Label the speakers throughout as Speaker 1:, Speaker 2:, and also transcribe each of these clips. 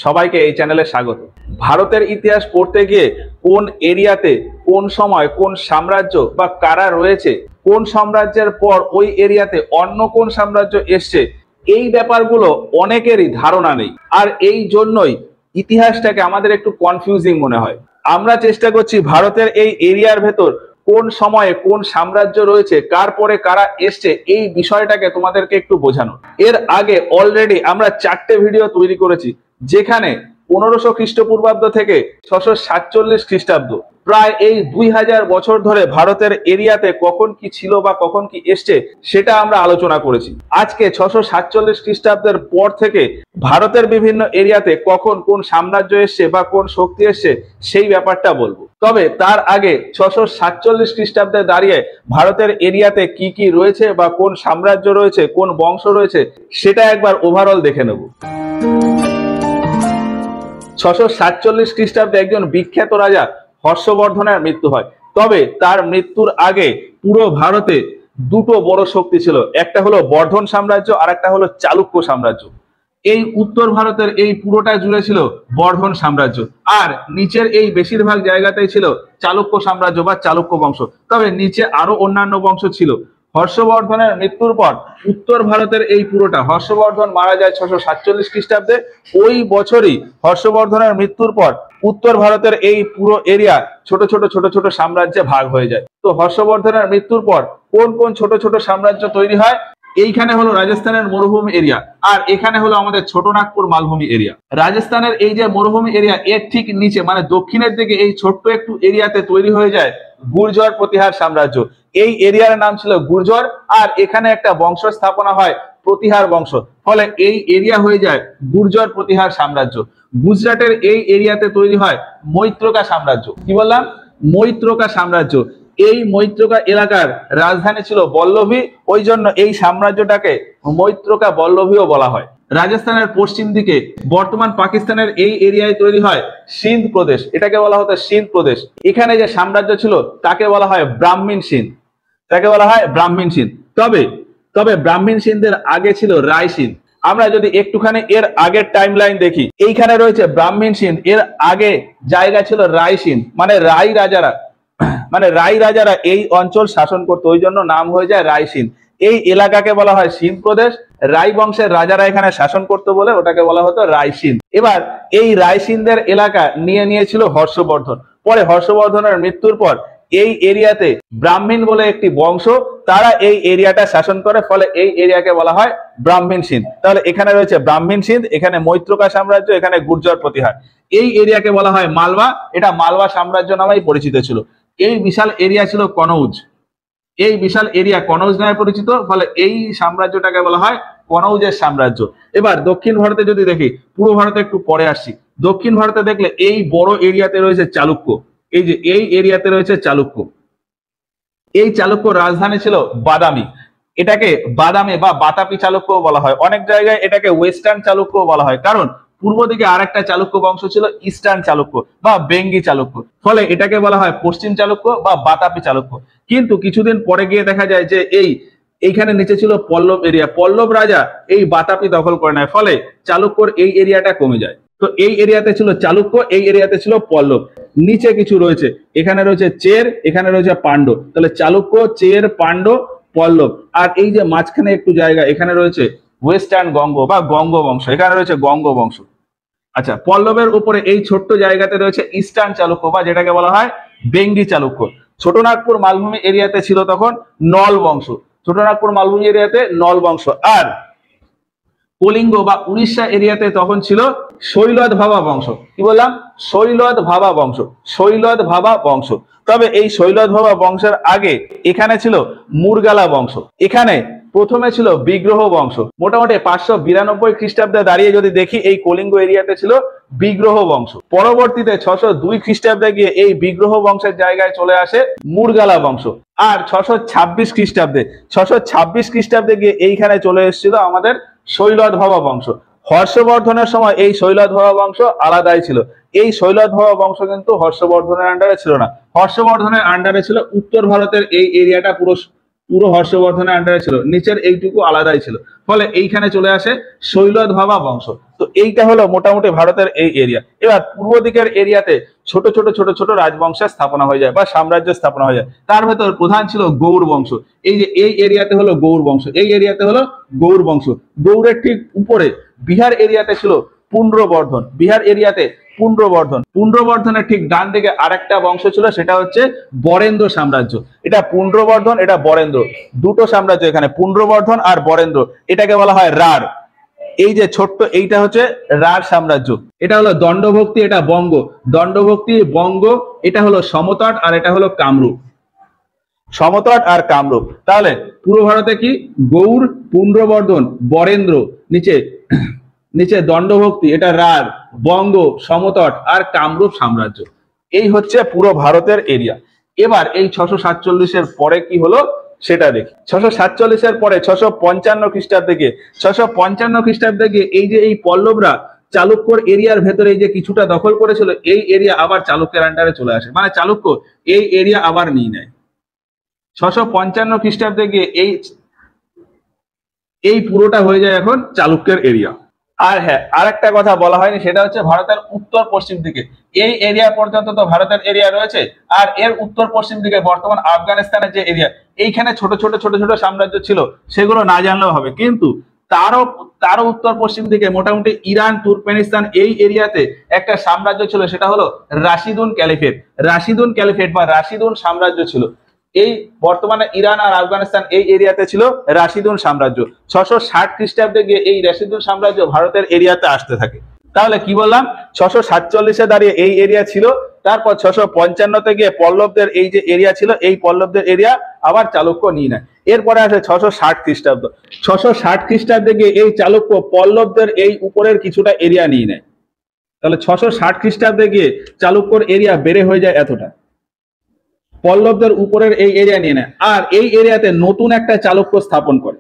Speaker 1: সবাইকে এই চ্যানেলে স্বাগত। ভারতের ইতিহাস পড়তে গিয়ে কোন এরিয়াতে কোন সময় কোন সাম্রাজ্য বা কারা রয়েছে, কোন সাম্রাজ্যের পর ওই এরিয়াতে অন্য কোন সাম্রাজ্য এসছে, এই ব্যাপারগুলো অনেকেরই ধারণা নেই। আর এই জন্যই ইতিহাসটাকে আমাদের একটু কনফিউজিং মনে হয়। আমরা চেষ্টা করছি ভারতের এই এরিয়ার ভেতর কোন সময়ে কোন সাম্রাজ্য রয়েছে, কার পরে কারা এসছে, এই বিষয়টাকে তোমাদেরকে একটু বোঝানো। এর আগে অলরেডি আমরা 4টে ভিডিও তৈরি করেছি, যেখানে 1500 খ্রিস্টপূর্বাব্দ থেকে 647 খ্রিস্টাব্দ, প্রায় এই 2000 বছর ধরে ভারতের এরিয়াতে কখন কি ছিল বা কখন কি এসছে সেটা আমরা আলোচনা করেছি। আজকে 647 খ্রিস্টাব্দের পর থেকে ভারতের বিভিন্ন এরিয়াতে কখন কোন সাম্রাজ্য এসছে বা কোন শক্তি এসছে সেই ব্যাপারটা বলবো। তবে তার আগে 647 খ্রিস্টাব্দে দাঁড়িয়ে ভারতের এরিয়াতে কি কি রয়েছে বা কোন সাম্রাজ্য রয়েছে, কোন বংশ রয়েছে, সেটা একবার ওভারঅল দেখে নেব। 647 খ্রিস্টাব্দে একজন বিখ্যাত রাজা হর্ষবর্ধনের মৃত্যু হয়। তবে তার মৃত্যুর আগে পুরো ভারতে দুটো বড় শক্তি ছিল, একটা হলো বর্ধন সাম্রাজ্য আর একটা হলো চালুক্য সাম্রাজ্য। এই উত্তর ভারতের এই পুরোটা জুড়ে ছিল বর্ধন সাম্রাজ্য, আর নিচের এই বেশিরভাগ জায়গাতেই ছিল চালুক্য সাম্রাজ্য বা চালুক্য বংশ। তবে নিচে আরো অন্যান্য বংশ ছিল। হর্ষবর্ধনের মৃত্যুর পর উত্তর ভারতের এই পুরোটা, হর্ষবর্ধন মারা যায় 647 খ্রিস্টাব্দে, ওই বছরই হর্ষবর্ধনের মৃত্যুর পর উত্তর ভারতের এই পুরো এরিয়া ছোট ছোট ছোট ছোট সাম্রাজ্যে ভাগ হয়ে যায়। তো হর্ষবর্ধনের মৃত্যুর পর কোন কোন ছোট ছোট সাম্রাজ্য তৈরি হয়? এইখানে হলো রাজস্থানের মরুভূমি এরিয়া, আর এখানে হলো আমাদের ছোটনাগপুর মালভূমি এরিয়া। রাজস্থানের এই যে মরুভূমি এরিয়া, এর ঠিক নিচে মানে দক্ষিণের দিকে এই ছোট্ট একটু এরিয়াতে তৈরি হয়ে যায় গুর্জর প্রতিহার সাম্রাজ্য। এই এরিয়ার নাম ছিল গুর্জর, আর এখানে একটা বংশ স্থাপনা হয় প্রতিহার বংশ, ফলে এই এরিয়া হয়ে যায় গুর্জর প্রতিহার সাম্রাজ্য। গুজরাটের এই এরিয়াতে তৈরি হয় মৈত্রকা সাম্রাজ্য। কি বললাম? মৈত্রকা সাম্রাজ্য। এই মৈত্রকা এলাকার রাজধানী ছিল বল্লভী, ওই জন্য এই সাম্রাজ্যটাকে মৈত্রকা বল্লভীও বলা হয়। রাজস্থানের পশ্চিম দিকে বর্তমান পাকিস্তানের এই এরিয়ায় তৈরি হয় সিন্ধ প্রদেশ, এটাকে বলা হতো সিন্ধ প্রদেশ। এখানে যে সাম্রাজ্য ছিল তাকে বলা হয় ব্রাহ্মীণ সিন্ধ, তাকে বলা হয় ব্রাহ্মীণ সিন্ধ। তবে ব্রাহ্মীণ সিন্ধের আগে ছিল রায় সিন্ধ। আমরা যদি একটুখানি এর আগের টাইম লাইন দেখি, এইখানে রয়েছে ব্রাহ্মীণ সিন্ধ, এর আগে জায়গা ছিল রায় সিন্ধ, মানে রাই রাজারা এই অঞ্চল শাসন করতো, ওই জন্য নাম হয়ে যায় রায় সিন্ধ। এই এলাকাকে বলা হয় সিন্ধ প্রদেশ। রাই বংশের রাজারা এখানে শাসন করতো বলে ওটাকে বলা হতো রায় সিন্ধ। এবার এই রায় সিন্ধের এলাকা নিয়েছিল হর্ষবর্ধন। পরে হর্ষবর্ধনের মৃত্যুর পর এই এরিয়াতে ব্রাহ্মীণ বলে একটি বংশ, তারা এই এরিয়াটা শাসন করে, ফলে এই এরিয়াকে বলা হয় ব্রাহ্মীণ সিন্ধ। তাহলে এখানে রয়েছে ব্রাহ্মীণ সিন্ধ, এখানে মৈত্রকা সাম্রাজ্য, এখানে গুর্জর প্রতিহার। এই এরিয়াকে বলা হয় মালবা, এটা মালবা সাম্রাজ্য নামেই পরিচিত ছিল। এই বিশাল এরিয়া ছিল কনৌজ, এই বিশাল এরিয়া কনৌজ নামে পরিচিত, ফলে এই সাম্রাজ্যটাকে বলা হয় কনৌজের সাম্রাজ্য। এবার দক্ষিণ ভারতে যদি দেখি, পুরো ভারতে একটু পরে আসছি, দক্ষিণ ভারতে দেখলে এই বড় এরিয়াতে রয়েছে চালুক্য। এই যে এই এরিয়াতে রয়েছে চালুক্য। এই চালুক্য রাজধানী ছিল বাদামি, এটাকে বাদামে বা বাতাপি চালুক্য বলা হয়। অনেক জায়গায় এটাকে ওয়েস্টার্ন চালুক্য বলা হয়, কারণ পূর্ব দিকে আরেকটা চালুক্য বংশ ছিল ইস্টার্ন চালুক্য বা বেঙ্গি চালুক্য, ফলে এটাকে বলা হয় পশ্চিম চালুক্য বা বাতাপি চালুক্য। কিন্তু কিছুদিন পরে গিয়ে দেখা যায় যে এইখানে নিচে ছিল পল্লব এরিয়া, পল্লব রাজা এই বাতাপি দখল করে নেয়, ফলে চালুক্যর এই এরিয়াটা কমে যায়। তো এই এরিয়াতে ছিল চালুক্য, এই এরিয়াতে ছিল পল্লব। নিচে কিছু রয়েছে, এখানে রয়েছে চের, এখানে রয়েছে পাণ্ড, তাহলে চালুক্য, চের, পাণ্ড, পল্লব। আর এই যে মাঝখানে একটু জায়গা, এখানে রয়েছে ওয়েস্টার্ন গঙ্গ বা গঙ্গ বংশ, এখানে রয়েছে গঙ্গ বংশ। আচ্ছা, পল্লবের উপরে এই ছোট্ট জায়গাতে রয়েছে ইস্টার্ন চালুক্য বা যেটাকে বলা হয় বেঙ্গি চালুক্য। ছোটনাগপুর মালভূমি এরিয়াতে ছিল তখন নল বংশ, ছোটনাগপুর মালভূমি এরিয়াতে নল বংশ। আর কলিঙ্গ বা উড়িষ্যা এরিয়াতে তখন ছিল শৈলদ ভাবা বংশ। কি বললাম? শৈলদ ভাবা বংশ, শৈলদ ভাবা বংশ। তবে এই শৈলদ ভাবা বংশের আগে এখানে ছিল মুরগালা বংশ, এখানে প্রথমে ছিল বিগ্রহ বংশ। মোটামুটি 592 খ্রিস্টাব্দে দাঁড়িয়ে যদি দেখি, এই কলিঙ্গ এরিয়াতে ছিল বিগ্রহ বংশ। পরবর্তীতে 602 খ্রিস্টাব্দে গিয়ে এই বিগ্রহ বংশের জায়গায় চলে আসে মুরগালা বংশ। আর 626 খ্রিস্টাব্দে গিয়ে এইখানে চলে এসেছিল আমাদের শৈলদ ভাবা বংশ। হর্ষবর্ধনের সময় এই শৈলদ ভাবা বংশ আলাদাই ছিল। এই শৈলদ ভাবা বংশ কিন্তু হর্ষবর্ধনের আন্ডারে ছিল না, হর্ষবর্ধনের আন্ডারে ছিল উত্তর ভারতের এই এরিয়াটা পুরো পুরো হর্ষবর্ধনের আন্ডারে ছিল, নিচের এইটুকু আলাদাই ছিল। ফলে এইখানে চলে আসে শৈলধবা বংশ। তো এইটা হলো মোটামুটি ভারতের এই এরিয়া। এবার পূর্ব দিকের এরিয়াতে ছোট ছোট ছোট ছোট রাজবংশের স্থাপনা হয়ে যায় বা সাম্রাজ্য স্থাপনা হয়ে যায়। তার ভেতর প্রধান ছিল গৌড় বংশ। এই যে এই এরিয়াতে হলো গৌড় বংশ, এই এরিয়াতে হলো গৌড় বংশ। গৌড়ের ঠিক উপরে বিহার এরিয়াতে ছিল পুণ্ড্রবর্ধন, বিহার এরিয়াতে পুণ্ড্রবর্ধনের ঠিক ডান দিকে আরেকটা বংশ ছিল, সেটা হচ্ছে বরেন্দ্র সাম্রাজ্য। এটা পুণ্ড্রবর্ধন, এটা বরেন্দ্র, দুটো সাম্রাজ্য এখানে, পুণ্ড্রবর্ধন আর বরেন্দ্র। এটাকে বলা হয় রাঢ়। এই যে ছোট্ট এইটা হচ্ছে রাঢ় সাম্রাজ্য। এটা হলো দণ্ডভক্তি, এটা বঙ্গ, দণ্ডভক্তি বঙ্গ। এটা হলো সমতট আর এটা হলো কামরূপ, সমতট আর কামরূপ। তাহলে পূর্ব ভারতে কি গৌড়, পুণ্ড্রবর্ধন, বরেন্দ্র, নিচে নিচে দণ্ডভক্তি, এটা রাঢ়, বঙ্গ, সমতট আর কামরূপ সাম্রাজ্য। এই হচ্ছে পুরো ভারতের এরিয়া। এবার এই 647-এর পরে কি হলো সেটা দেখি। 647-এর পরে 655 খ্রিস্টাব্দে গিয়ে 655 খ্রিস্টাব্দে গিয়ে এই যে এই পল্লবরা চালুক্যর এরিয়ার ভেতরে এই যে কিছুটা দখল করেছিল, এই এরিয়া আবার চালুক্যের আন্ডারে চলে আসে, মানে চালুক্য এই এরিয়া আবার নিয়ে নেয়। 655 খ্রিস্টাব্দে গিয়ে এই পুরোটা হয়ে যায় এখন চালুক্যের এরিয়া। আর হ্যাঁ, আর একটা কথা বলা হয়নি, সেটা হচ্ছে ভারতের উত্তর পশ্চিম দিকে এই এরিয়া পর্যন্ত তো ভারতের এরিয়া রয়েছে, আর এর উত্তর পশ্চিম দিকে বর্তমান আফগানিস্তানের যে এরিয়া, এইখানে ছোট ছোট ছোট ছোট সাম্রাজ্য ছিল, সেগুলো না জানলেও হবে। কিন্তু তারও উত্তর পশ্চিম দিকে মোটামুটি ইরান, তুর্কমেনিস্তান এই এরিয়াতে একটা সাম্রাজ্য ছিল, সেটা হলো রাশিদুন ক্যালিফেট। রাশিদুন ক্যালিফেট বা রাশিদুন সাম্রাজ্য ছিল। এই বর্তমানে ইরান আর আফগানিস্তান এই এরিয়াতে ছিল রাশিদুন সাম্রাজ্য। 660 খ্রিস্টাব্দে গিয়ে এই রাশিদুন সাম্রাজ্য ভারতের এরিয়াতে আসতে থাকে। তাহলে কি বললাম, 647-এ দাঁড়িয়ে এই এরিয়া ছিল, তারপর 655-তে গিয়ে পল্লবদের এই যে এরিয়া ছিল, এই পল্লবদের এরিয়া আবার চালুক্য নিয়ে নেয়। এরপরে আসে 660 খ্রিস্টাব্দ। 660 খ্রিস্টাব্দে গিয়ে এই চালুক্য পল্লবদের এই উপরের কিছুটা এরিয়া নিয়ে নেয়। তাহলে 660 খ্রিস্টাব্দে গিয়ে চালুক্যর এরিয়া বেড়ে হয়ে যায় এতটা, পল্লবদের উপরের এই এরিয়া নিয়ে নেয়, আর এই এরিয়াতে নতুন একটা চালুক্য স্থাপন করে।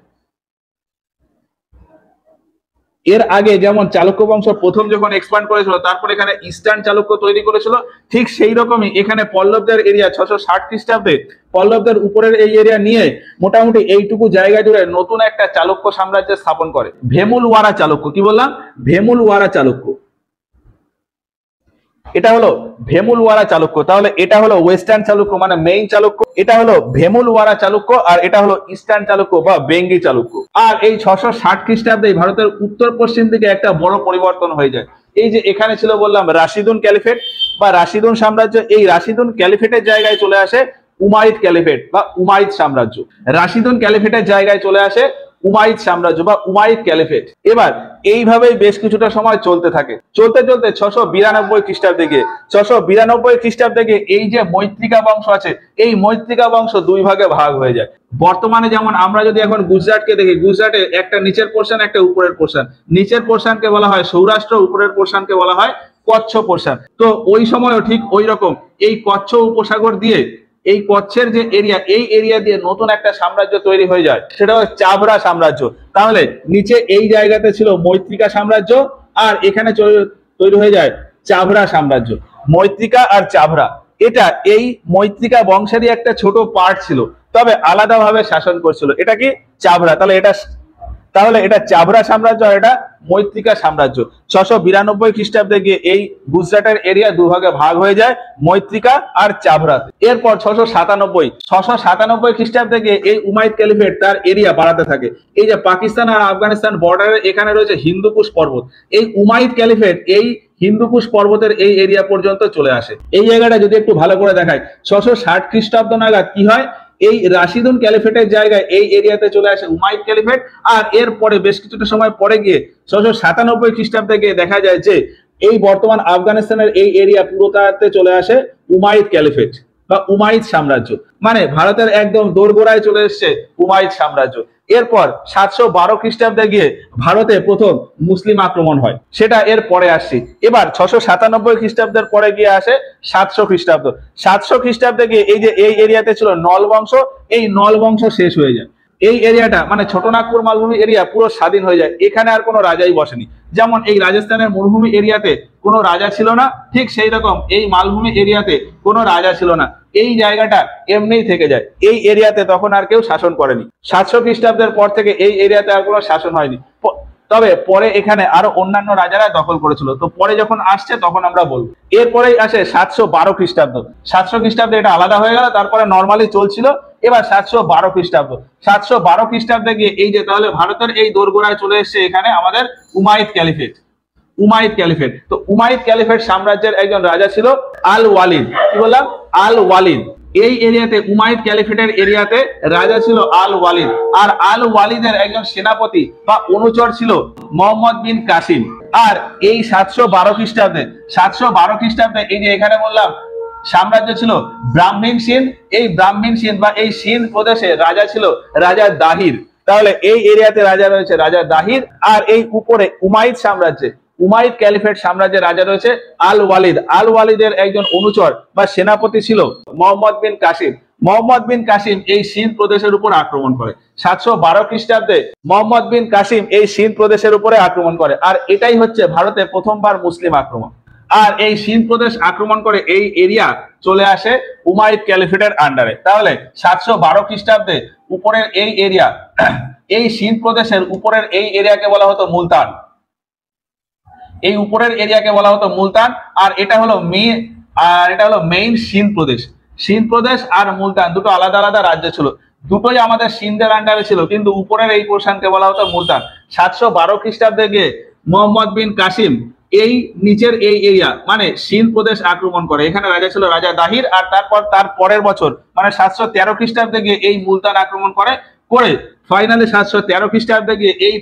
Speaker 1: এর আগে যেমন চালুক্য বংশ প্রথম যখন এক্সপ্যান্ড করেছিল, তারপর এখানে ইস্টার্ন চালুক্য তৈরি করেছিল, ঠিক সেই রকমই এখানে পল্লবদের এরিয়া 660 খ্রিস্টাব্দে পল্লবদের উপরের এই এরিয়া নিয়ে মোটামুটি এইটুকু জায়গা জুড়ে নতুন একটা চালুক্য সাম্রাজ্য স্থাপন করে, ভেমুলওয়ারা চালুক্য। কি বললাম, ভেমুলওয়ারা চালুক্য। এটা হলো ভেমুলওয়ারা চালুক্য। তাহলে এটা হলো ওয়েস্টার্ন চালুক্য মানে মেইন চালুক্য, এটা হলো ভেমুলওয়ারা চালুক্য, আর এটা হলো ইস্টার্ন চালুক্য বা বেঙ্গি চালুক্য। আর এই 660 খ্রিস্টাব্দে ভারতের উত্তর পশ্চিম দিকে একটা বড় পরিবর্তন হয়ে যায়। এই যে এখানে ছিল বললাম রাশিদুন ক্যালিফেট বা রাশিদুন সাম্রাজ্য, এই রাশিদুন ক্যালিফেটের জায়গায় চলে আসে উমাইদ ক্যালিফেট বা উমাইদ সাম্রাজ্য। রাশিদুন ক্যালিফেটের জায়গায় চলে আসে উমাইদ সাম্রাজ্য বা উমাইদ ক্যালিফেট। এবার এইভাবেই বেশ কিছুটা সময় চলতে থাকে, চলতে চলতে 692 খ্রিস্টাব্দে গিয়ে 692 খ্রিস্টাব্দে গিয়ে এই যে মৈত্রিকা বংশ আছে, এই মৈত্রিকা বংশ দুই ভাগে ভাগ হয়ে যায়। বর্তমানে যেমন আমরা যদি এখন গুজরাটকে দেখি, গুজরাটে একটা নিচের পোর্শন একটা উপরের পোর্শন, নিচের পোর্শনকে বলা হয় সৌরাষ্ট্র, উপরের পোর্শনকে বলা হয় কচ্ছ পোর্শন। তো ওই সময়ও ঠিক ওই রকম এই কচ্ছ উপসাগর দিয়ে এই কচ্ছের যে এরিয়া, এই এরিয়া দিয়ে নতুন একটা সাম্রাজ্য তৈরি হয়ে যায়, সেটা হচ্ছে চাভরা সাম্রাজ্য। তাহলে নিচে এই জায়গাতে ছিল মৈত্রিকা সাম্রাজ্য, আর এখানে তৈরি হয়ে যায় চাভরা সাম্রাজ্য। মৈত্রিকা আর চাভরা, এটা এই মৈত্রিকা বংশেরই একটা ছোট পার্ট ছিল, তবে আলাদাভাবে শাসন করছিল। এটা কি চাভরা, তাহলে এটা চাভরা সাম্রাজ্য আর এটা মৈত্রিকা সাম্রাজ্য। 692 খ্রিস্টাব্দে গিয়ে এই গুজরাটের এরিয়া দুভাগে ভাগ হয়ে যায়, মৈত্রিকা আর চাভরা। এরপর 697 খ্রিস্টাব্দে গিয়ে এই উমাইদ ক্যালিফেট তার এরিয়া বাড়াতে থাকে। এই যে পাকিস্তান আর আফগানিস্তান বর্ডারে এখানে রয়েছে হিন্দুকুশ পর্বত, এই উমাইদ ক্যালিফেট এই হিন্দুকুশ পর্বতের এই এরিয়া পর্যন্ত চলে আসে। এই জায়গাটা যদি একটু ভালো করে দেখায়, 660 খ্রিস্টাব্দ নাগাদ কি হয়, এই রাশিদুন ক্যালিফেটের জায়গায় এই এরিয়াতে চলে আসে উমাইদ ক্যালিফেট, আর এরপরে বেশ কিছুটা সময় পরে গিয়ে 697 খ্রিস্টাব্দে গিয়ে দেখা যায় যে এই বর্তমান আফগানিস্তানের এই এরিয়া পুরোটাতে চলে আসে উমাইদ ক্যালিফেট বা উমাইদ সাম্রাজ্য। মানে ভারতের একদম দোরগোড়ায় চলে এসছে উমাইদ সাম্রাজ্য। এরপর 712 খ্রিস্টাব্দে গিয়ে ভারতে প্রথম মুসলিম আক্রমণ হয়, সেটা এর পরে আসছি। এবার 697 খ্রিস্টাব্দের পরে গিয়ে আসে 700 খ্রিস্টাব্দ। 700 খ্রিস্টাব্দে গিয়ে এই যে এই এরিয়াতে ছিল নল বংশ, এই নল বংশ শেষ হয়ে যায়। এই এরিয়াটা মানে ছোটনাগপুর মালভূমি এরিয়া পুরো স্বাধীন হয়ে যায়, এখানে আর কোনো রাজাই বসেনি। যেমন এই রাজস্থানের মরুভূমি এরিয়াতে কোনো রাজা ছিল না, ঠিক সেই রকম এই মালভূমি এরিয়াতে কোনো রাজা ছিল না। এই জায়গাটা এমনিই থেকে যায়, এই এরিয়াতে তখন আর কেউ শাসন করেনি। 700 খ্রিস্টাব্দের পর থেকে এই এরিয়াতে আর কোনো শাসন হয়নি। তবে পরে এখানে আরো অন্যান্য রাজারা দখল করেছিল, তো পরে যখন আসছে তখন আমরা বলবো। এরপরেই আসে 712 খ্রিস্টাব্দ। 700 খ্রিস্টাব্দে এটা আলাদা হয়ে গেল, তারপরে নর্মালি চলছিল। এবার 712 খ্রিস্টাব্দ। 712 খ্রিস্টাব্দে গিয়ে এই যে তাহলে ভারতের এই দোরগোড়ায় চলে এসছে এখানে আমাদের উমাইদ ক্যালিফেট। উমাইদ ক্যালিফেট, তো উমাইদ ক্যালিফেট সাম্রাজ্যের একজন রাজা ছিল আল ওয়ালিদ। কি বললাম? আল ওয়ালিদ। এই এরিয়াতে উমাইদ ক্যালিফেটের এরিয়াতে রাজা ছিল আল ওয়ালিদ। আর আল ওয়ালিদের একজন সেনাপতি বা অনুচর ছিল মোহাম্মদ বিন কাসিম। আর এই 712 খ্রিস্টাব্দে 712 খ্রিস্টাব্দে এই যে এখানে বললাম সাম্রাজ্য ছিল ব্রাহ্মীণ সিন্ধ। এই ব্রাহ্মীণ সিন্ধ বা এই সিন্ধ প্রদেশে রাজা ছিল রাজা দাহির। তাহলে এই এরিয়াতে রাজা রয়েছে রাজা দাহির। আর এই উপরে উমাইদ সাম্রাজ্যে উমাইদ ক্যালিফেট সাম্রাজ্যের রাজা রয়েছে আল ওয়ালিদ। আল ওয়ালিদের একজন অনুচর বা সেনাপতি ছিল মোহাম্মদ বিন কাসিম। মোহাম্মদ বিন কাসিম এই সিন্ধ প্রদেশের উপর আক্রমণ করে। 712 খ্রিস্টাব্দে মোহাম্মদ বিন কাসিম এই সিন্ধ প্রদেশের উপরে আক্রমণ করে। আর এটাই হচ্ছে ভারতে প্রথমবার মুসলিম আক্রমণ। আর এই সিন্ধ প্রদেশ আক্রমণ করে এই এরিয়া চলে আসে উমাইদ ক্যালিফেটের আন্ডারে। তাহলে 712 খ্রিস্টাব্দে উপরের এই এরিয়া, এই সিন্ধ প্রদেশের উপরের এই এরিয়াকে বলা হতো মুলতান। এই উপরের এরিয়াকে বলা হতো মুলতান। আর এটা হলো মেইন সিন্ধ প্রদেশ। সিন্ধ প্রদেশ আর মুলতান দুটো আলাদা আলাদা রাজ্য ছিল, দুটোই আমাদের সিন্ধের আন্ডারে ছিল, কিন্তু উপরের এই পোর্শনকে বলা হতো মুলতান। 712 খ্রিস্টাব্দে গিয়ে মোহাম্মদ বিন কাসিম এই নিচের এই এরিয়া মানে সিন্ধ প্রদেশ আক্রমণ করে। এখানে রাজা ছিল রাজা দাহির। আর তারপর তার পরের বছর মানে 713 খ্রিস্টাব্দে গিয়ে এই মুলতান আক্রমণ করে ফাইনালি 713 খ্রিস্টাব্দে গিয়ে এই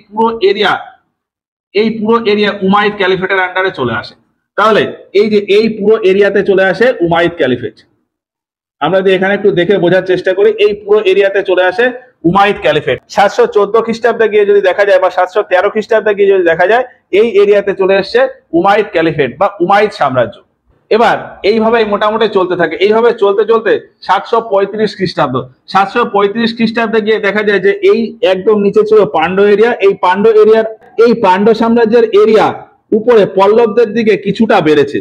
Speaker 1: পুরো এরিয়া উমাইদ ক্যালিফেটের আন্ডারে চলে আসে। তাহলে এই যে এই পুরো এরিয়াতে চলে আসে উমাইদ ক্যালিফেট। আমরা যদি এখানে একটু দেখে বোঝার চেষ্টা করি, এই পুরো এরিয়াতে চলে আসে উমাইদ ক্যালিফেট। 714 খ্রিস্টাব্দে গিয়ে যদি দেখা যায় বা 713 খ্রিস্টাব্দে গিয়ে যদি দেখা যায় এই এরিয়াতে চলে এসছে উমাইদ ক্যালিফেট বা উমাইদ সাম্রাজ্য। এবার এইভাবেই মোটামুটি চলতে থাকে। এইভাবে চলতে চলতে 735 খ্রিস্টাব্দ। 735 খ্রিস্টাব্দে গিয়ে দেখা যায় যে এই একদম নিচে ছিল পান্ড এরিয়া। এই পান্ড সাম্রাজ্যের এরিয়া উপরে পল্লবদের দিকে কিছুটা বেড়েছে।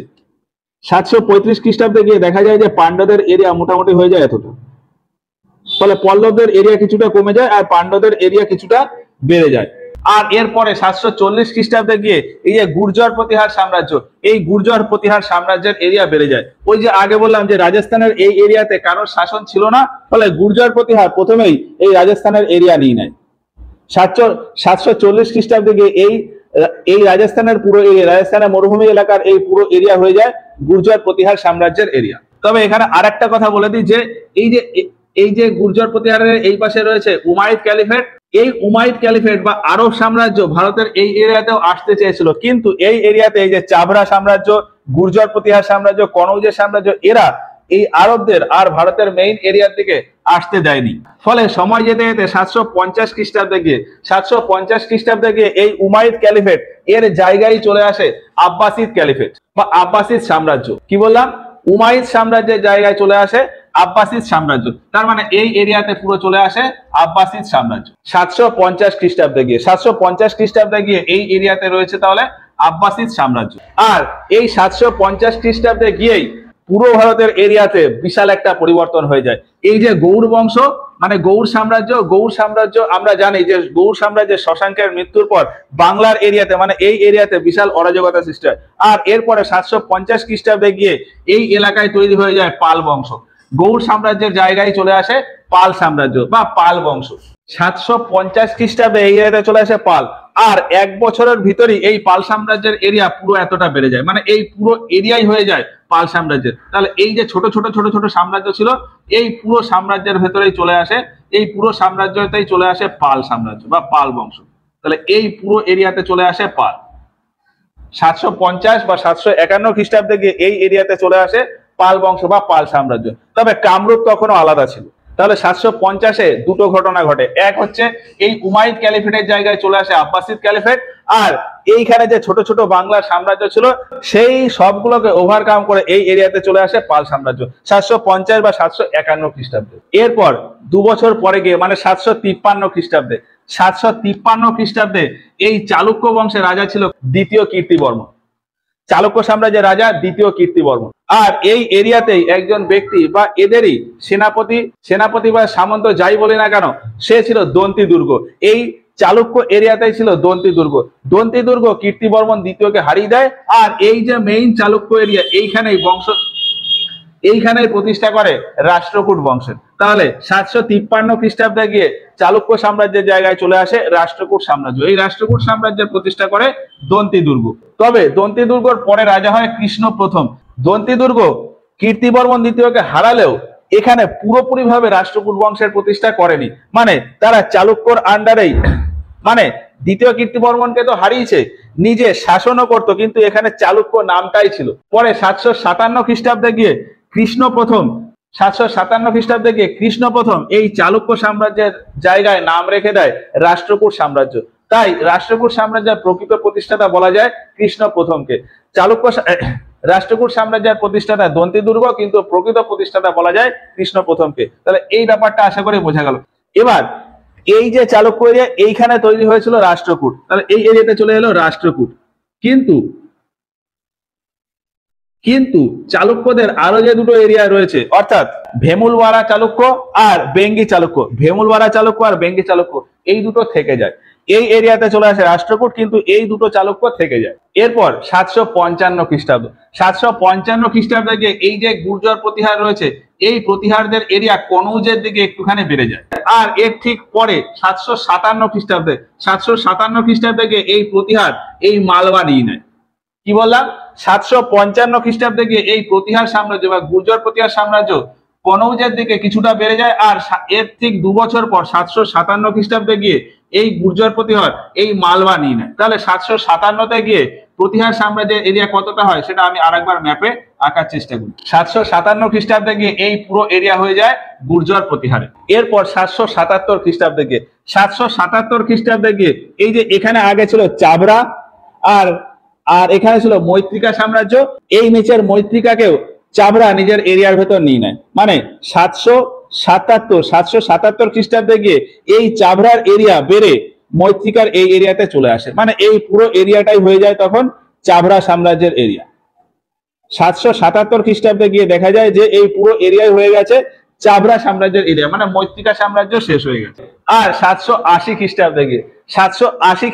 Speaker 1: 735 খ্রিস্টাব্দে গিয়ে দেখা যায় যে পান্ডদের এরিয়া মোটামুটি হয়ে যায় এতটা। ফলে পল্লবদের এরিয়া কিছুটা কমে যায় আর পান্ডদের এরিয়া কিছুটা বেড়ে যায়। আর এরপরে 740 খ্রিস্টাব্দে গিয়ে এই যে গুর্জর প্রতিহার সাম্রাজ্য, এই গুর্জর প্রতিহার সাম্রাজ্যের এরিয়া বেড়ে যায়। ওই যে আগে বললাম যে রাজস্থানের এই এরিয়াতে কারোর শাসন ছিল না, ফলে গুর্জর প্রতিহার প্রথমেই এই রাজস্থানের এরিয়া নিয়ে নেয়। 740 খ্রিস্টাব্দে গিয়ে এই রাজস্থানের পুরো এরিয়া, রাজস্থানের মরুভূমি এলাকার এই পুরো এরিয়া হয়ে যায় গুর্জর প্রতিহার সাম্রাজ্যের এরিয়া। তবে এখানে আরেকটা কথা বলে দিই যে এই যে গুর্জর প্রতিহারের এই পাশে রয়েছে উমাইদ ক্যালিফেট। এই উমাইদ ক্যালিফেট বা আরব সাম্রাজ্য ভারতের এই এরিয়াতেও আসতে চেয়েছিল, কিন্তু এই এরিয়াতে এই যে চাবরা সাম্রাজ্য, গুর্জর প্রতিহার সাম্রাজ্য, কনৌজের সাম্রাজ্য এরা এই আরবদের আর ভারতের মেইন এরিয়ার দিকে আসতে দেয়নি। ফলে সময় যেতে যেতে 750 খ্রিস্টাব্দে গিয়ে এই উমাইদ ক্যালিফেট এর জায়গায় চলে আসে আব্বাসিদ ক্যালিফেট বা আব্বাসিদ সাম্রাজ্য। কি বললাম? উমাইদ সাম্রাজ্যের জায়গায় চলে আসে আব্বাসিদ সাম্রাজ্য। তার মানে এই এরিয়াতে পুরো চলে আসে আব্বাসিদ সাম্রাজ্য 750 খ্রিস্টাব্দে গিয়ে এই এরিয়াতে রয়েছে তাহলে আব্বাসিদ সাম্রাজ্য। আর এই 750 খ্রিস্টাব্দে গিয়েই পুরো ভারতের এরিয়াতে বিশাল একটা পরিবর্তন হয়ে যায়। এই যে গৌড় বংশ মানে গৌড় সাম্রাজ্য আমরা জানি যে গৌড় সাম্রাজ্যের শশাঙ্কের মৃত্যুর পর বাংলার এরিয়াতে মানে এই এরিয়াতে বিশাল অরাজকতা সৃষ্টি হয়। আর এরপরে 750 খ্রিস্টাব্দে গিয়ে এই এলাকায় তৈরি হয়ে যায় পাল বংশ। গৌড় সাম্রাজ্যের জায়গায় চলে আসে পাল সাম্রাজ্য বা পাল বংশ। 750 খ্রিস্টাব্দে এই এরিয়াতে চলে আসে পাল। আর এক বছরের ভিতরেই এই পাল সাম্রাজ্যের এরিয়া পুরো এতটা বেড়ে যায়, মানে এই পুরো এরিয়াই হয়ে যায় পাল সাম্রাজ্যের। তাহলে এই যে ছোট ছোট সাম্রাজ্য ছিল এই পুরো সাম্রাজ্যের ভেতরেই চলে আসে, এই পুরো সাম্রাজ্যতেই চলে আসে পাল সাম্রাজ্য বা পাল বংশ। তাহলে এই পুরো এরিয়াতে চলে আসে পাল। 750 বা 751 খ্রিস্টাব্দে গিয়ে এই এরিয়াতে চলে আসে পাল বংশ বা পাল সাম্রাজ্য। তবে কামরূপ তখনও আলাদা ছিল। তাহলে 750-এ দুটো ঘটনা ঘটে। এক হচ্ছে এই উমাইদ ক্যালিফেটের জায়গায় চলে আসে আব্বাসিদ ক্যালিফেট। আর এইখানে যে ছোট ছোট বাংলার সাম্রাজ্য ছিল সেই সবগুলোকে ওভারকাম করে এই এরিয়াতে চলে আসে পাল সাম্রাজ্য 750 বা 751 খ্রিস্টাব্দে। এরপর 2 বছর পরে গিয়ে মানে 753 খ্রিস্টাব্দে এই চালুক্য বংশের রাজা ছিল দ্বিতীয় কীর্তিবর্মন। চালুক্য সাম্রাজ্যের রাজা দ্বিতীয় কীর্তিবর্মন। আর এই এরিয়াতেই একজন ব্যক্তি বা এদেরই সেনাপতি বা সামন্ত যাই বলি না কেন, সে ছিল দন্তি দুর্গ। এই চালুক্য এরিয়াতেই ছিল দন্তি দুর্গ। দন্তি দুর্গ কীর্তিবর্মন দ্বিতীয়কে হারিয়ে দেয়। আর এই যে মেইন চালুক্য এরিয়া, এইখানেই প্রতিষ্ঠা করে রাষ্ট্রকূট বংশের। তাহলে 753 খ্রিস্টাব্দে গিয়ে চালুক্য সাম্রাজ্যের জায়গায় চলে আসে রাষ্ট্রকূট সাম্রাজ্য। এই রাষ্ট্রকূট সাম্রাজ্যের প্রতিষ্ঠা করে দন্তি দুর্গ। তবে দন্তি দুর্গর পরে রাজা হয় কৃষ্ণ প্রথম। দন্তি দুর্গ কীর্তিবর্মন দ্বিতীয়কে হারালেও এখানে পুরোপুরি ভাবে রাষ্ট্রকূট বংশের প্রতিষ্ঠা করেনি। মানে তারা চালুক্যর আন্ডারেই, মানে দ্বিতীয় কীর্তিবর্মনকে তো হারিয়েছে, নিজে শাসনও করতো, কিন্তু এখানে চালুক্য নামটাই ছিল। পরে 757 খ্রিস্টাব্দে গিয়ে কৃষ্ণ প্রথম এই চালুক্য সাম্রাজ্যের জায়গায় নাম রেখে দেয় রাষ্ট্রকূট সাম্রাজ্য। তাই রাষ্ট্রকূট সাম্রাজ্যের প্রকৃত প্রতিষ্ঠাতা বলা যায় কৃষ্ণ প্রথমকে। রাষ্ট্রকূট সাম্রাজ্যের প্রতিষ্ঠাতা দন্তি দুর্গ, কিন্তু প্রকৃত প্রতিষ্ঠাতা বলা যায় কৃষ্ণ প্রথমকে। তাহলে এই ব্যাপারটা আশা করি বোঝা গেল। এবার এই যে চালুক্য এরিয়া, এইখানে তৈরি হয়েছিল রাষ্ট্রকূট। তাহলে এই এরিয়াতে চলে এলো রাষ্ট্রকূট। কিন্তু চালুক্যদের আরো যে দুটো এরিয়া রয়েছে, অর্থাৎ ভেমুলওয়ারা চালুক্য আর বেঙ্গি চালুক্য, এই দুটো থেকে যায়। এই এরিয়াতে চলে আসে রাষ্ট্রকূট, কিন্তু এই দুটো চালুক্য থেকে যায়। এরপর 755 খ্রিস্টাব্দ, 755 খ্রিস্টাব্দে গিয়ে এই যে গুর্জর প্রতিহার রয়েছে, এই প্রতিহারদের এরিয়া কনৌজের দিকে একটুখানি বেড়ে যায়। আর এর ঠিক পরে 757 খ্রিস্টাব্দে গিয়ে এই প্রতিহার এই মালবা নিয়ে নেয়। কি বললাম? 755 খ্রিস্টাব্দে গিয়ে এই প্রতিহার সাম্রাজ্য বা গুর্জর প্রতিহার সাম্রাজ্য কনৌজের দিকে কিছুটা বেড়ে যায়। আর এর ঠিক 2 বছর পর 757 খ্রিস্টাব্দে গিয়ে এই গুর্জর প্রতিহার এই মালবা নিয়ে নেয়। তাহলে 757তে গিয়ে প্রতিহার সাম্রাজ্যের এরিয়া কতটা হয় সেটা আমি আরেকবার ম্যাপে আঁকার চেষ্টা করি। 757 খ্রিস্টাব্দে গিয়ে এই পুরো এরিয়া হয়ে যায় গুর্জর প্রতিহারে। এরপর 777 খ্রিস্টাব্দে গিয়ে এই যে এখানে আগে ছিল চাবড়া আর এখানে ছিল মৈত্রিকা সাম্রাজ্য, এই নিচের মৈত্রিকাকেও চাবড়া নিজের এরিয়ার ভেতর নিয়ে নেয়। মানে 777 খ্রিস্টাব্দে গিয়ে এই চাবড়ার এরিয়া বেড়ে মৈত্রিকার এই এরিয়াতে চলে আসে। মানে এই পুরো এরিয়াটাই হয়ে যায় তখন চাবড়া সাম্রাজ্যের এরিয়া। 777 খ্রিস্টাব্দে গিয়ে দেখা যায় যে এই পুরো এরিয়াই হয়ে গেছে চাবড়া সাম্রাজ্যের এরিয়া, মানে মৈত্রিকা সাম্রাজ্য শেষ হয়ে গেছে। আর 780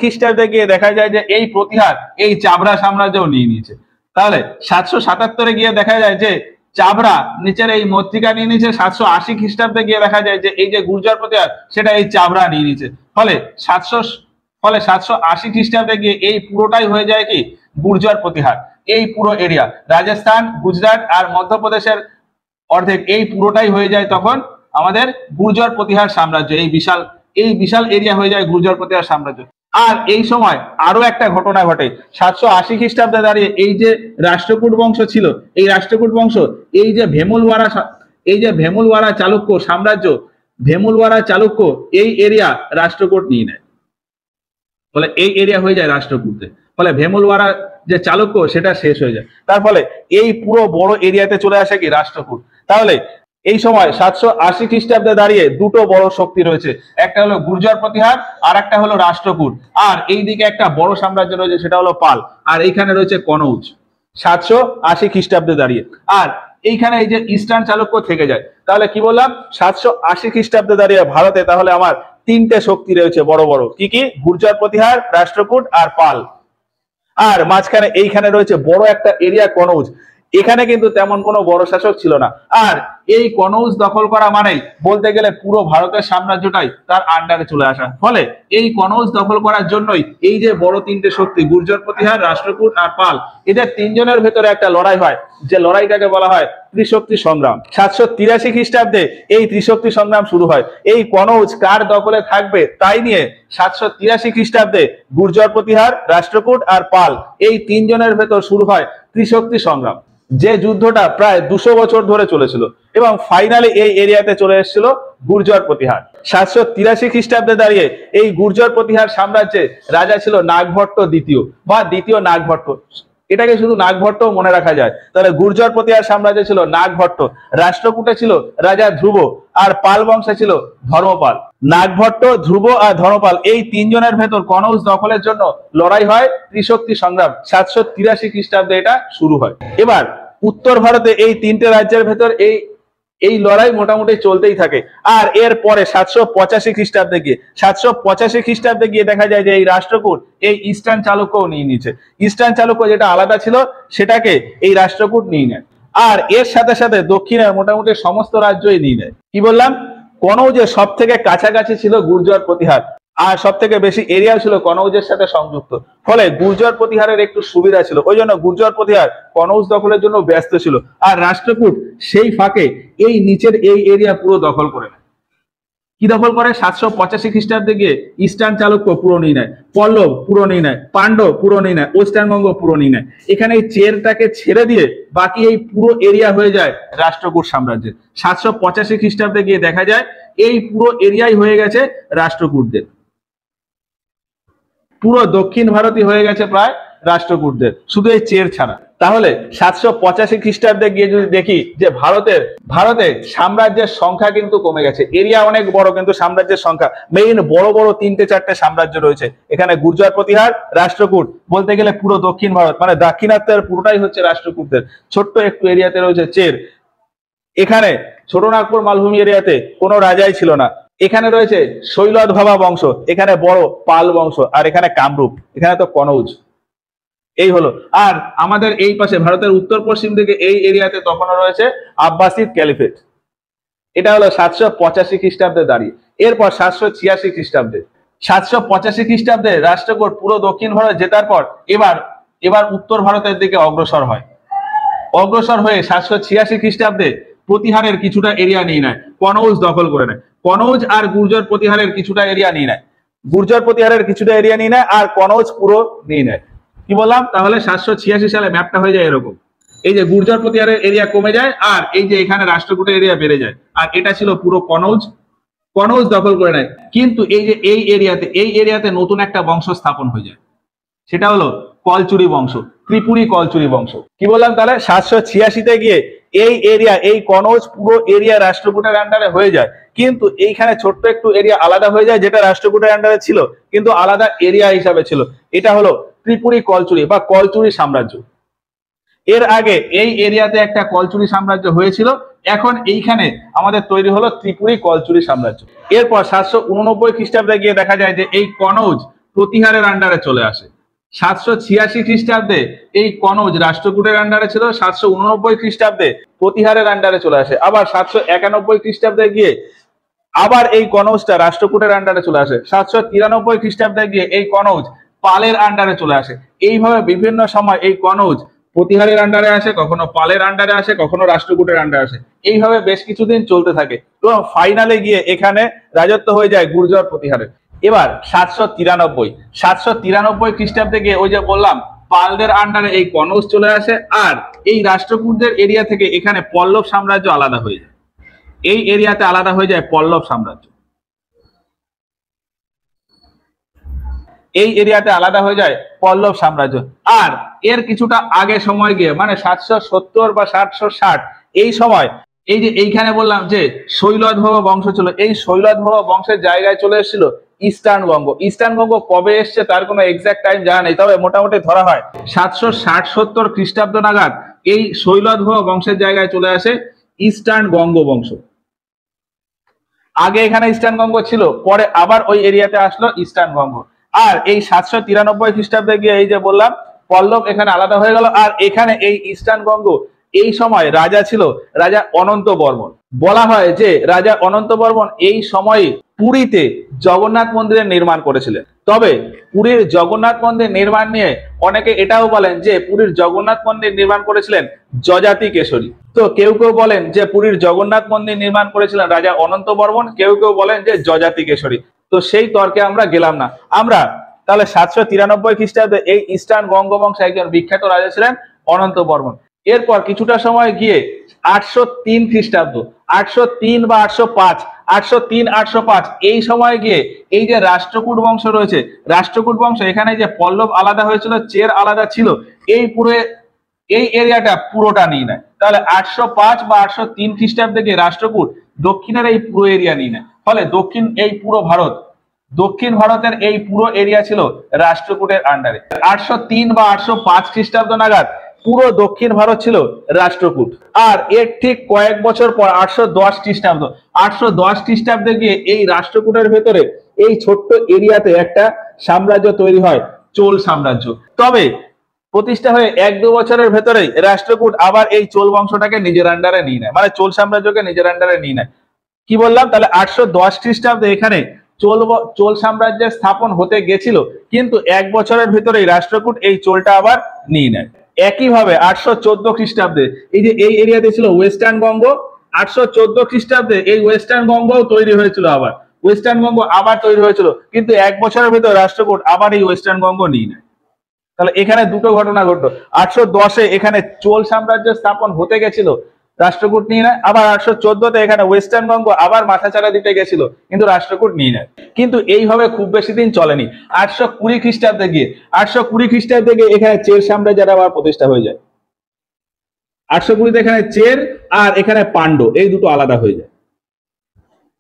Speaker 1: খ্রিস্টাব্দে গিয়ে দেখা যায় যে এই প্রতিহার এই চাবড়া সাম্রাজ্যও নিয়ে নিয়েছে। তাহলে 777 গিয়ে দেখা যায় যে চাবড়া নিচের এই মৈত্রিকা নিয়ে নিয়েছে। 780 খ্রিস্টাব্দে গিয়ে দেখা যায় যে এই যে গুর্জর প্রতিহার সেটা এই চাবড়া নিয়ে নিয়েছে। ফলে 780 খ্রিস্টাব্দে গিয়ে এই পুরোটাই হয়ে যায় কি গুর্জর প্রতিহার। এই পুরো এরিয়া রাজস্থান, গুজরাট আর মধ্যপ্রদেশের অর্ধেক, এই পুরোটাই হয়ে যায় তখন আমাদের গুর্জর প্রতিহার সাম্রাজ্য। এই বিশাল এরিয়া হয়ে যায় গুর্জর প্রতিহার সাম্রাজ্য। আর এই সময় আরো একটা ঘটনা ঘটে। 780 খ্রিস্টাব্দে দাঁড়িয়ে এই যে রাষ্ট্রকূট বংশ ছিল, এই রাষ্ট্রকূট বংশ এই যে ভেমুলওয়ারা চালুক্য সাম্রাজ্য, এই এরিয়া রাষ্ট্রকূট নিয়ে নেয়। ফলে এই এরিয়া হয়ে যায় রাষ্ট্রকূটে। ফলে ভেমুলওয়ারা যে চালুক্য সেটা শেষ হয়ে যায়। তার ফলে এই পুরো বড় এরিয়াতে চলে আসে কি রাষ্ট্রকূট। তাহলে এই সময় 780 খ্রিস্টাব্দে দাঁড়িয়ে দুটো বড় শক্তি রয়েছে, একটা হলো গুর্জর প্রতিহার আর একটা হলো রাষ্ট্রকূট। আর এই দিকে একটা বড় সাম্রাজ্য রয়েছে, সেটা হলো পাল। আর এইখানে রয়েছে কনৌজ 780 খ্রিস্টাব্দে দাঁড়িয়ে। আর এইখানে এই যে ইস্টার্ন চালুক্য থেকে যায়। তাহলে কি বললাম? 780 খ্রিস্টাব্দে দাঁড়িয়ে ভারতে তাহলে আমার তিনটে শক্তি রয়েছে বড় বড়। কি? গুর্জর প্রতিহার, রাষ্ট্রকূট আর পাল। আর মাঝখানে এইখানে রয়েছে বড় একটা এরিয়া কনৌজ। এখানে কিন্তু তেমন কোনো বড় শাসক ছিল না। আর এই কনৌজ দখল করা মানেই বলতে গেলে পুরো ভারতের সাম্রাজ্যটাই তার আন্ডারে চলে আসা। ফলে এই কনৌজ দখল করার জন্যই এই যে বড় তিনটে শক্তি গুর্জর প্রতিহার, রাষ্ট্রকূট আর পাল, এদের তিনজনের ভেতরে একটা লড়াই হয়, যে লড়াইটাকে বলা হয় ত্রিশক্তি সংগ্রাম। 783 খ্রিস্টাব্দে এই ত্রিশক্তি সংগ্রাম শুরু হয়। এই কনৌজ কার দখলে থাকবে তাই নিয়ে 783 খ্রিস্টাব্দে গুর্জর প্রতিহার, রাষ্ট্রকূট আর পাল এই তিনজনের ভেতর শুরু হয় ত্রিশক্তি সংগ্রাম, যে যুদ্ধটা প্রায় 200 বছর ধরে চলেছিল এবং ফাইনালি এই এরিয়াতে চলে এসেছিল গুর্জর প্রতিহার। 783 খ্রিস্টাব্দে দাঁড়িয়ে এই গুর্জর প্রতিহার সাম্রাজ্যে রাজা ছিল নাগভট্ট দ্বিতীয় বা দ্বিতীয় নাগভট্ট। এটাকে শুধু নাগভট্ট মনে রাখা যায়। তাহলে গুর্জর প্রতিহার সাম্রাজ্য ছিল নাগভট্ট, রাষ্ট্রকূটে ছিল রাজা ধ্রুব, আর পাল বংশে ছিল ধর্মপাল। নাগভট্ট, ধ্রুব আর ধর্মপাল এই তিনজনের ভেতর কনৌজ দখলের জন্য লড়াই হয়, ত্রিশক্তি সংগ্রাম। 783 খ্রিস্টাব্দে এটা শুরু হয়। এবার উত্তর ভারতে এই তিনটে রাজ্যের ভেতর এই এই লড়াই মোটামুটি চলতেই থাকে। আর এর পরে 785 খ্রিস্টাব্দে গিয়ে 785 খ্রিস্টাব্দে গিয়ে দেখা যায় যে এই রাষ্ট্রকূট এই ইস্টার্ন চালুক্যও নিয়ে নিচ্ছে। ইস্টার্ন চালুক্য যেটা আলাদা ছিল সেটাকে এই রাষ্ট্রকূট নিয়ে নেয়। আর এর সাথে সাথে দক্ষিণের মোটামুটি সমস্ত রাজ্যই নিয়ে নেয়। কি বললাম, কনৌজের সব থেকে কাছাকাছি ছিল গুর্জর প্রতিহার, আর সব থেকে বেশি এরিয়া ছিল কনৌজের সাথে সংযুক্ত। ফলে গুর্জর প্রতিহারের একটু সুবিধা ছিল, ওই জন্য গুর্জর প্রতিহার কনৌজ দখলের জন্য ব্যস্ত ছিল। আর রাষ্ট্রকূট সেই ফাঁকে এই নিচের এই এরিয়া পুরো দখল করে নেয়। কি দখল করে? 785 খ্রিস্টাব্দে গিয়ে ইস্টার্ন চালুক্য পুরো নিয়ে নেয়, পল্লব পুরো নিয়ে নেয়, পাণ্ডব পুরো নিয়ে নেয়, ওয়েস্টার্নবঙ্গ পুরো নিয়ে নেয়। এখানে এই চেরটাকে ছেড়ে দিয়ে বাকি এই পুরো এরিয়া হয়ে যায় রাষ্ট্রকূট সাম্রাজ্যের। 785 খ্রিস্টাব্দে গিয়ে দেখা যায় এই পুরো এরিয়াই হয়ে গেছে রাষ্ট্রকূটদের। পুরো দক্ষিণ ভারতই হয়ে গেছে প্রায় রাষ্ট্রকূটদের, শুধু এই চের ছাড়া। তাহলে 785 খ্রিস্টাব্দে গিয়ে যদি দেখি যে ভারতে সাম্রাজ্যের সংখ্যা কিন্তু কমে গেছে। এরিয়া অনেক বড় কিন্তু সাম্রাজ্যের সংখ্যা মেইন বড় বড় 3-4টে সাম্রাজ্য রয়েছে। এখানে গুর্জর প্রতিহার, রাষ্ট্রকূট, বলতে গেলে পুরো দক্ষিণ ভারত মানে দাক্ষিণাত্যের পুরোটাই হচ্ছে রাষ্ট্রকূটদের। ছোট্ট একটু এরিয়াতে রয়েছে চের। এখানে ছোটনাগপুর মালভূমি এরিয়াতে কোনো রাজাই ছিল না। এখানে রয়েছে শৈলধবা বংশ, এখানে বড় পাল বংশ, আর এখানে কামরূপ, এখানে তো কনৌজ। এই হলো। আর আমাদের এই পাশে ভারতের উত্তর পশ্চিম দিকে এই এরিয়াতে তখনও রয়েছে আব্বাসিদ ক্যালিফেট। এটা হলো 785 খ্রিস্টাব্দে দাঁড়িয়ে। এরপর 786 খ্রিস্টাব্দে 785 খ্রিস্টাব্দে রাষ্ট্রকূট পুরো দক্ষিণ ভারত জেতার পর এবার উত্তর ভারতের দিকে অগ্রসর হয়ে 786 খ্রিস্টাব্দে প্রতিহারের কিছুটা এরিয়া নিয়ে নেয়, কনৌজ দখল করে নেয়। কনৌজ আর গুর্জর প্রতিহারের কিছুটা এরিয়া নিয়ে নেয়, গুর্জর প্রতিহারের কিছুটা এরিয়া নিয়ে নেয়, আর কনৌজ পুরো নিয়ে নেয়। কি বললাম? তাহলে 786 সালে ম্যাপটা হয়ে যায় এরকম। এই যে গুর্জর প্রতিহারের এরিয়া কমে যায়, আর এই যে এখানে রাষ্ট্রকূটের এরিয়া বেড়ে যায়, আর এটা ছিল পুরো কনৌজ দখল করে নেয়। কিন্তু এই যে এই এরিয়াতে নতুন একটা বংশ স্থাপন হয়ে যায়, সেটা হলো কলচুরি বংশ, ত্রিপুরী কলচুরি বংশ। কি বললাম? তাহলে 786-তে গিয়ে এই এরিয়া এই কনৌজ পুরো এরিয়া রাষ্ট্রকূটের আন্ডারে হয়ে যায়। কিন্তু এইখানে ছোট্ট একটু এরিয়া আলাদা হয়ে যায়, যেটা রাষ্ট্রকূটের আন্ডারে ছিল কিন্তু আলাদা এরিয়া হিসাবে ছিল। এটা হলো ত্রিপুরী কলচুরি বা কলচুরি সাম্রাজ্য। এর আগে এই এরিয়াতে একটা কলচুরি সাম্রাজ্য হয়েছিল, এখন এইখানে আমাদের তৈরি হলো ত্রিপুরী কলচুরি সাম্রাজ্য। এরপর 789 খ্রিস্টাব্দে গিয়ে দেখা যায় যে এই কনৌজ প্রতিহারের আন্ডারে চলে আসে। 786 খ্রিস্টাব্দে এই কনৌজ রাষ্ট্রকূটের আন্ডারে ছিল, 789 খ্রিস্টাব্দে প্রতিহারের আন্ডারে চলে আসে। আবার 791 খ্রিস্টাব্দে গিয়ে আবার এই কনৌজটা রাষ্ট্রকূটের আন্ডারে চলে আসে। 793 খ্রিস্টাব্দে গিয়ে এই কনৌজ পালের আন্ডারে চলে আসে। এইভাবে বিভিন্ন সময় এই কনৌজ প্রতিহারের আন্ডারে আসে, কখনো পালের আন্ডারে আসে, কখনো রাষ্ট্রকূটের আন্ডারে আসে। এইভাবে বেশ কিছুদিন চলতে থাকে এবং ফাইনালে গিয়ে এখানে রাজত্ব হয়ে যায় গুর্জর প্রতিহারের। এবার 793 খ্রিস্টাব্দে গিয়ে ওই যে বললাম পালদের আন্ডারে এই কনৌজ চলে আসে, আর এই রাষ্ট্রকূটদের এরিয়া থেকে এখানে পল্লব সাম্রাজ্য আলাদা হয়ে যায়। এই এরিয়াতে আলাদা হয়ে যায় পল্লব সাম্রাজ্য। এই এরিয়াতে আলাদা হয়ে যায় পল্লব সাম্রাজ্য। আর এর কিছুটা আগে সময় গিয়ে মানে 770 বা 760 এই সময় এই যে এইখানে বললাম যে শৈলধব বংশ ছিল, এই শৈলধব বংশের জায়গায় চলে এসেছিল ইস্টার্নবঙ্গ। ইস্টার্নবঙ্গ কবে এসছে তার কোনো এক্সাক্ট টাইম জানা নেই, তবে মোটামুটি ধরা হয় 760-70 খ্রিস্টাব্দ নাগাদ এই শৈলধব বংশের জায়গায় চলে আসে ইস্টার্ন গঙ্গ বংশ। আগে এখানে ইস্টার্ন গঙ্গ ছিল, পরে আবার ওই এরিয়াতে আসলো ইস্টার্ন গঙ্গ। আর এই 793 খ্রিস্টাব্দে গিয়ে এই যে বললাম পল্লব এখানে আলাদা হয়ে গেল। আর এখানে এই ইস্টার্ন গঙ্গ এই সময় রাজা ছিল রাজা অনন্ত বর্মন। বলা হয় যে রাজা অনন্ত বর্মন এই সময়ে পুরীতে জগন্নাথ মন্দিরের নির্মাণ করেছিলেন। তবে পুরীর জগন্নাথ মন্দির নির্মাণ নিয়ে অনেকে এটাও বলেন যে পুরীর জগন্নাথ মন্দির নির্মাণ করেছিলেন যজাতি কেশরী। তো কেউ কেউ বলেন যে পুরীর জগন্নাথ মন্দির নির্মাণ করেছিলেন রাজা অনন্ত বর্মন, কেউ কেউ বলেন যে যজাতি কেশরী। তো সেই তর্কে আমরা গেলাম না। আমরা তাহলে 793 খ্রিস্টাব্দে এই ইস্টার্ন গঙ্গ বংশে একজন বিখ্যাত রাজা ছিলেন অনন্ত বর্মন। এরপর কিছুটা সময় গিয়ে 803 খ্রিস্টাব্দ, 803 বা 805 803 805 এই সময় গিয়ে এই যে রাষ্ট্রকূট বংশ রয়েছে, রাষ্ট্রকূট বংশ এখানে যে পল্লব আলাদা হয়েছিল, চের আলাদা ছিল, এই পুরো এই এরিয়াটা পুরোটা নিয়ে নেয়। তাহলে 805 বা 803 খ্রিস্টাব্দে গিয়ে রাষ্ট্রকূট দক্ষিণের এই পুরো এরিয়া নিয়ে নেয়। ফলে দক্ষিণ ভারতের এই পুরো এরিয়া ছিল রাষ্ট্রকূটের আন্ডারে। 803 বা 805 খ্রিস্টাব্দ নাগাদ পুরো দক্ষিণ ভারত ছিল রাষ্ট্রকূট। আর এর ঠিক কয়েক বছর পর 810 খ্রিস্টাব্দে গিয়ে এই রাষ্ট্রকূটের ভেতরে এই ছোট্ট এরিয়াতে একটা সাম্রাজ্য তৈরি হয়, চোল সাম্রাজ্য। তবে প্রতিষ্ঠা হয়ে 1-2 বছরের ভেতরেই রাষ্ট্রকূট আবার এই চোল বংশটাকে নিজের আন্ডারে নিয়ে নেয়, মানে চোল সাম্রাজ্যকে নিজের আন্ডারে নিয়ে নেয়। কি বললাম, তাহলে 810 খ্রিস্টাব্দে এখানে চোল সাম্রাজ্যের স্থাপন হতে গেছিল, কিন্তু 1 বছরের ভিতরেই রাষ্ট্রকূট এই চোলটা আবার নিয়ে নেয়। একইভাবে 814 খ্রিস্টাব্দে এই যে এই এরিয়াতে ছিল ওয়েস্টার্ন বঙ্গ, 814 খ্রিস্টাব্দে এই ওয়েস্টার্ন বঙ্গও তৈরি হয়েছিল, আবার ওয়েস্টার্ন বঙ্গ আবার তৈরি হয়েছিল, কিন্তু 1 বছরের ভিতর রাষ্ট্রকূট আবার এই ওয়েস্টার্ন বঙ্গ নিয়ে নেয়। তাহলে এখানে দুটো ঘটনা ঘটলো, 810-এ এখানে চোল সাম্রাজ্য স্থাপন হতে গেছিল, রাষ্ট্রকূট নিয়ে নেয়, আবার 814-তে এখানে ওয়েস্টার্ন বঙ্গ আবার মাথাচাড়া দিতে গেছিল, কিন্তু রাষ্ট্রকূট নিয়ে নেয়। কিন্তু এইভাবে খুব বেশি দিন চলেনি। 820 খ্রিস্টাব্দে গিয়ে এখানে চের সাম্রাজ্যের আবার প্রতিষ্ঠা হয়ে যায়। 820-তে এখানে চের আর এখানে পাণ্ড্য এই দুটো আলাদা হয়ে যায়,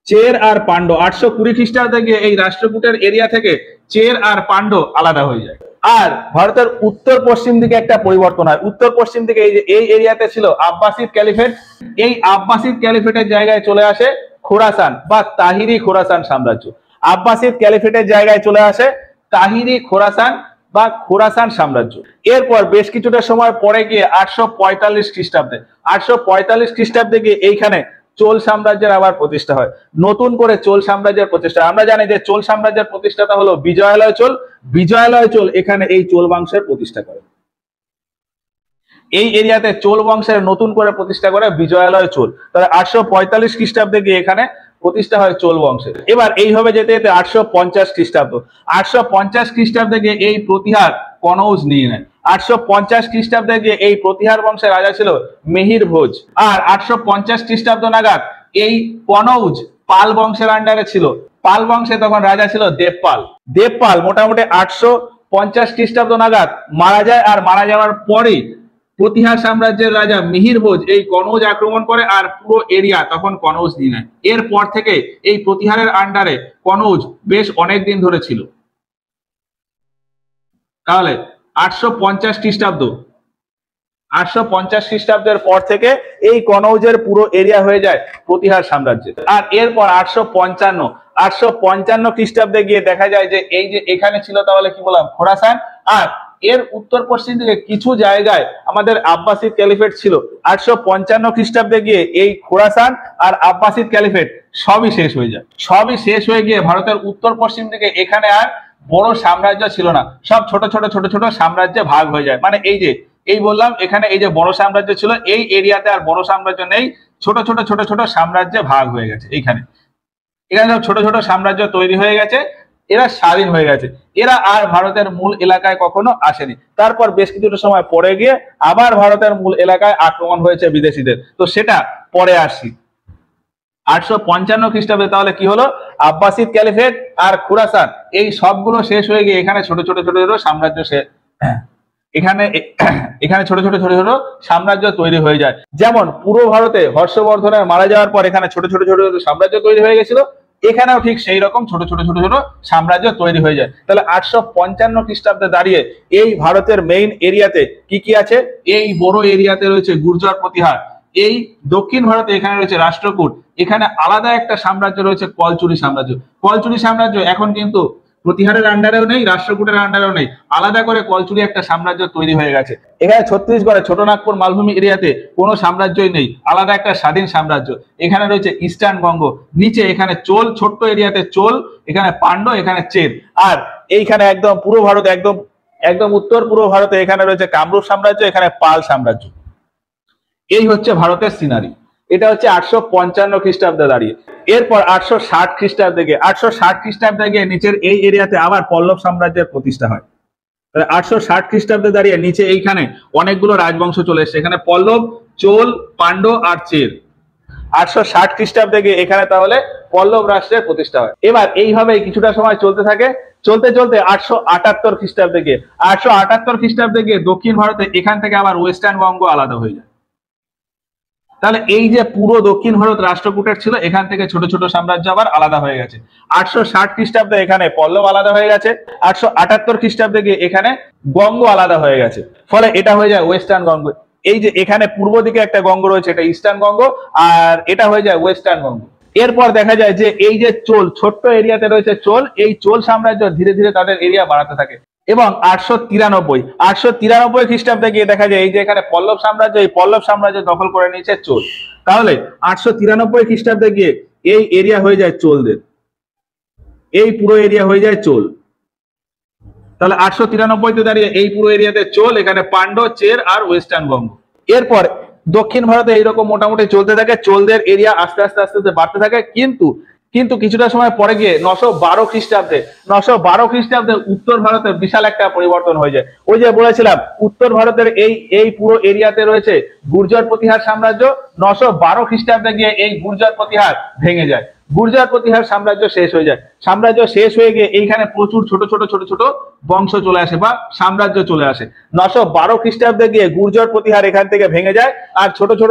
Speaker 1: চের আর পাণ্ড্য। 820 খ্রিস্টাব্দে গিয়ে এই রাষ্ট্রকূটের এরিয়া থেকে চের আর পাণ্ড্য আলাদা হয়ে যায়। আর ভারতের উত্তর পশ্চিম দিকে একটা পরিবর্তন হয়। উত্তর পশ্চিম দিকে এই এরিয়াতে ছিল আব্বাসিদ ক্যালিফেট, এই আব্বাসিদ ক্যালিফেটের জায়গায় চলে আসে খোরাসান বা তাহিরি খোরাসান সাম্রাজ্য। আব্বাসিদ ক্যালিফেটের জায়গায় চলে আসে তাহিরি খোরাসান বা খোরাসান সাম্রাজ্য। এরপর বেশ কিছুটা সময় পরে গিয়ে 845 খ্রিস্টাব্দে গিয়ে এইখানে চোল সাম্রাজ্যের আবার প্রতিষ্ঠা হয়, নতুন করে চোল সাম্রাজ্যের প্রতিষ্ঠা। আমরা জানি যে চোল সাম্রাজ্যের প্রতিষ্ঠাতা হলো বিজয়ালয় চোল। বিজয়ালয় চোল এখানে এই চোল বংশের প্রতিষ্ঠা করে, এই এরিয়াতে চোল বংশের নতুন করে প্রতিষ্ঠা করে বিজয়ালয় চোল। তাহলে 845 খ্রিস্টাব্দে গিয়ে এখানে প্রতিষ্ঠা হয় চোল বংশের। এবার এইভাবে যেতে যেতে 850 খ্রিস্টাব্দে গিয়ে এই প্রতিহার কনৌজ নিয়ে নেয়। 850 খ্রিস্টাব্দে গিয়ে এই প্রতিহার বংশের রাজা ছিল মিহির ভোজ। আর 850 খ্রিস্টাব্দ নাগাদ এই কনৌজ পাল বংশের আন্ডারে ছিল। পাল বংশে তখন রাজা ছিল দেবপাল মোটামুটি 850 খ্রিস্টাব্দ নাগাদ মারা যায়। আর মারা যাওয়ার পরে প্রতিহার সাম্রাজ্যের রাজা মিহির ভোজ এই কনৌজ আক্রমণ করে আর পুরো এরিয়া তখন কনৌজ নিয়ে নেয়। এরপর থেকে এই প্রতিহারের আন্ডারে কনৌজ বেশ অনেক দিন ধরে ছিল। তাহলে 850 খ্রিস্টাব্দের পর থেকে এই কনৌজের পুরো এরিয়া হয়ে যায় প্রতিহার সাম্রাজ্যের। আর এরপর 855 খ্রিস্টাব্দে গিয়ে দেখা যায় যে এই যে এখানে ছিল তাহলে কি বললাম খোরাসান, আর এর উত্তর পশ্চিম দিকে কিছু জায়গায় আমাদের আব্বাসিদ ক্যালিফেট ছিল। 855 খ্রিস্টাব্দে গিয়ে এই খোরাসান আর আব্বাসিদ ক্যালিফেট সবই শেষ হয়ে যায়। সবই শেষ হয়ে গিয়ে ভারতের উত্তর পশ্চিম দিকে এখানে আর বড় সাম্রাজ্য ছিল না, সব ছোট ছোট সাম্রাজ্যে ভাগ হয়ে যায়। মানে এই বললাম এখানে এই যে বড় সাম্রাজ্য ছিল এই এরিয়াতে আর বড় সাম্রাজ্য নেই, ছোট ছোট সাম্রাজ্যে ভাগ হয়ে গেছে। এখানে সব ছোট ছোট সাম্রাজ্য তৈরি হয়ে গেছে, এরা স্বাধীন হয়ে গেছে, এরা আর ভারতের মূল এলাকায় কখনো আসেনি। তারপর বেশ কিছুটা সময় পরে গিয়ে আবার ভারতের মূল এলাকায় আক্রমণ হয়েছে বিদেশিদের, তো সেটা পরে আসি। 855 খ্রিস্টাব্দে তাহলে কি হলো, আব্বাসিদ ক্যালিফেট আর খুরাসান এই সবগুলো শেষ হয়ে গিয়ে এখানে ছোট ছোট সাম্রাজ্য এখানে ছোট ছোট সাম্রাজ্য তৈরি হয়ে যায়। যেমন পূর্ব ভারতে হর্ষবর্ধনের মারা যাওয়ার পর এখানে ছোট ছোট সাম্রাজ্য তৈরি হয়ে গেছিল, এখানেও ঠিক সেই রকম ছোট ছোট সাম্রাজ্য তৈরি হয়ে যায়। তাহলে 855 খ্রিস্টাব্দে দাঁড়িয়ে এই ভারতের মেইন এরিয়াতে কি আছে, এই বড় এরিয়াতে রয়েছে গুর্জর প্রতিহার, এই দক্ষিণ ভারতে এখানে রয়েছে রাষ্ট্রকূট, এখানে আলাদা একটা সাম্রাজ্য রয়েছে কলচুরি সাম্রাজ্য। কলচুরি সাম্রাজ্য এখন কিন্তু প্রতিহারের আন্ডারেও নেই, রাষ্ট্রকূটের আন্ডারেও নেই, আলাদা করে কলচুরি একটা সাম্রাজ্য তৈরি হয়ে গেছে। এখানে ছত্তিশগড়ে ছোটনাগপুর মালভূমি এরিয়াতে কোনো সাম্রাজ্যই নেই, আলাদা একটা স্বাধীন সাম্রাজ্য। এখানে রয়েছে ইস্টার্ন বঙ্গ, নিচে এখানে চোল, ছোট্ট এরিয়াতে চোল, এখানে পাণ্ড্য, এখানে চের। আর এইখানে একদম পুরো ভারত, একদম উত্তর পূর্ব ভারতে এখানে রয়েছে কামরূপ সাম্রাজ্য, এখানে পাল সাম্রাজ্য। এই হচ্ছে ভারতের সিনারি। এটা হচ্ছে 855 খ্রিস্টাব্দে দাঁড়িয়ে। এরপর 860 খ্রিস্টাব্দে গিয়ে নিচের এই এরিয়াতে আবার পল্লব সাম্রাজ্যের প্রতিষ্ঠা হয়। 860 খ্রিস্টাব্দে দাঁড়িয়ে নিচে এইখানে অনেকগুলো রাজবংশ চলে এসেছে, এখানে পল্লব, চোল, পাণ্ড্য আর চের। 860 খ্রিস্টাব্দে গিয়ে এখানে তাহলে পল্লব রাষ্ট্রের প্রতিষ্ঠা হয়। এবার এইভাবেই কিছুটা সময় চলতে থাকে, চলতে চলতে 878 খ্রিস্টাব্দে গিয়ে 878 খ্রিস্টাব্দে গিয়ে দক্ষিণ ভারতে এখান থেকে আবার ওয়েস্টার্ন বঙ্গ আলাদা হয়ে যায়। তাহলে এই যে পুরো দক্ষিণ ভারত রাষ্ট্রকূটের ছিল, এখান থেকে ছোট ছোট সাম্রাজ্য আবার আলাদা হয়ে গেছে। 860 খ্রিস্টাব্দে এখানে পল্লব আলাদা হয়ে গেছে, 878 খ্রিস্টাব্দে গিয়ে এখানে গঙ্গ আলাদা হয়ে গেছে, ফলে এটা হয়ে যায় ওয়েস্টার্ন গঙ্গ। এই যে এখানে পূর্ব দিকে একটা গঙ্গ রয়েছে, এটা ইস্টার্ন গঙ্গ, আর এটা হয়ে যায় ওয়েস্টার্ন গঙ্গ। এরপর দেখা যায় যে এই যে চোল, ছোট্ট এরিয়াতে রয়েছে চোল, এই চোল সাম্রাজ্য ধীরে ধীরে তাদের এরিয়া বাড়াতে থাকে এবং 893 খ্রিস্টাব্দে গিয়ে দেখা যায় এই যে এখানে পল্লব সাম্রাজ্য, এই পল্লব সাম্রাজ্য দখল করে নিয়েছে চোল। তাহলে 893 খ্রিস্টাব্দে গিয়ে এই এরিয়া হয়ে যায় চোলদের, এই পুরো এরিয়া হয়ে যায় চোল। তাহলে 893 দাঁড়িয়ে এই পুরো এরিয়াতে চোল, এখানে পান্ড্য, চের আর ওয়েস্টার্ন বঙ্গ। এরপর দক্ষিণ ভারতে এইরকম মোটামুটি চলতে থাকে, চোলদের এরিয়া আস্তে আস্তে আস্তে আস্তে বাড়তে থাকে। কিন্তু কিছুটা সময় পরে গিয়ে 912 খ্রিস্টাব্দে উত্তর ভারতে বিশাল একটা পরিবর্তন হয়ে যায়। ওই যে বলেছিলাম উত্তর ভারতের এই পুরো এরিয়াতে রয়েছে গুর্জর প্রতিহার সাম্রাজ্য। 912 খ্রিস্টাব্দে গিয়ে এই গুর্জর প্রতিহার ভেঙে যায়, গুর্জর প্রতিহার সাম্রাজ্য শেষ হয়ে যায়। সাম্রাজ্য শেষ হয়ে গিয়ে এইখানে প্রচুর ছোট ছোট বংশ চলে আসে বা সাম্রাজ্য চলে আসে। 912 খ্রিস্টাব্দে গিয়ে গুর্জর প্রতিহার এখান থেকে ভেঙে যায় আর ছোট ছোট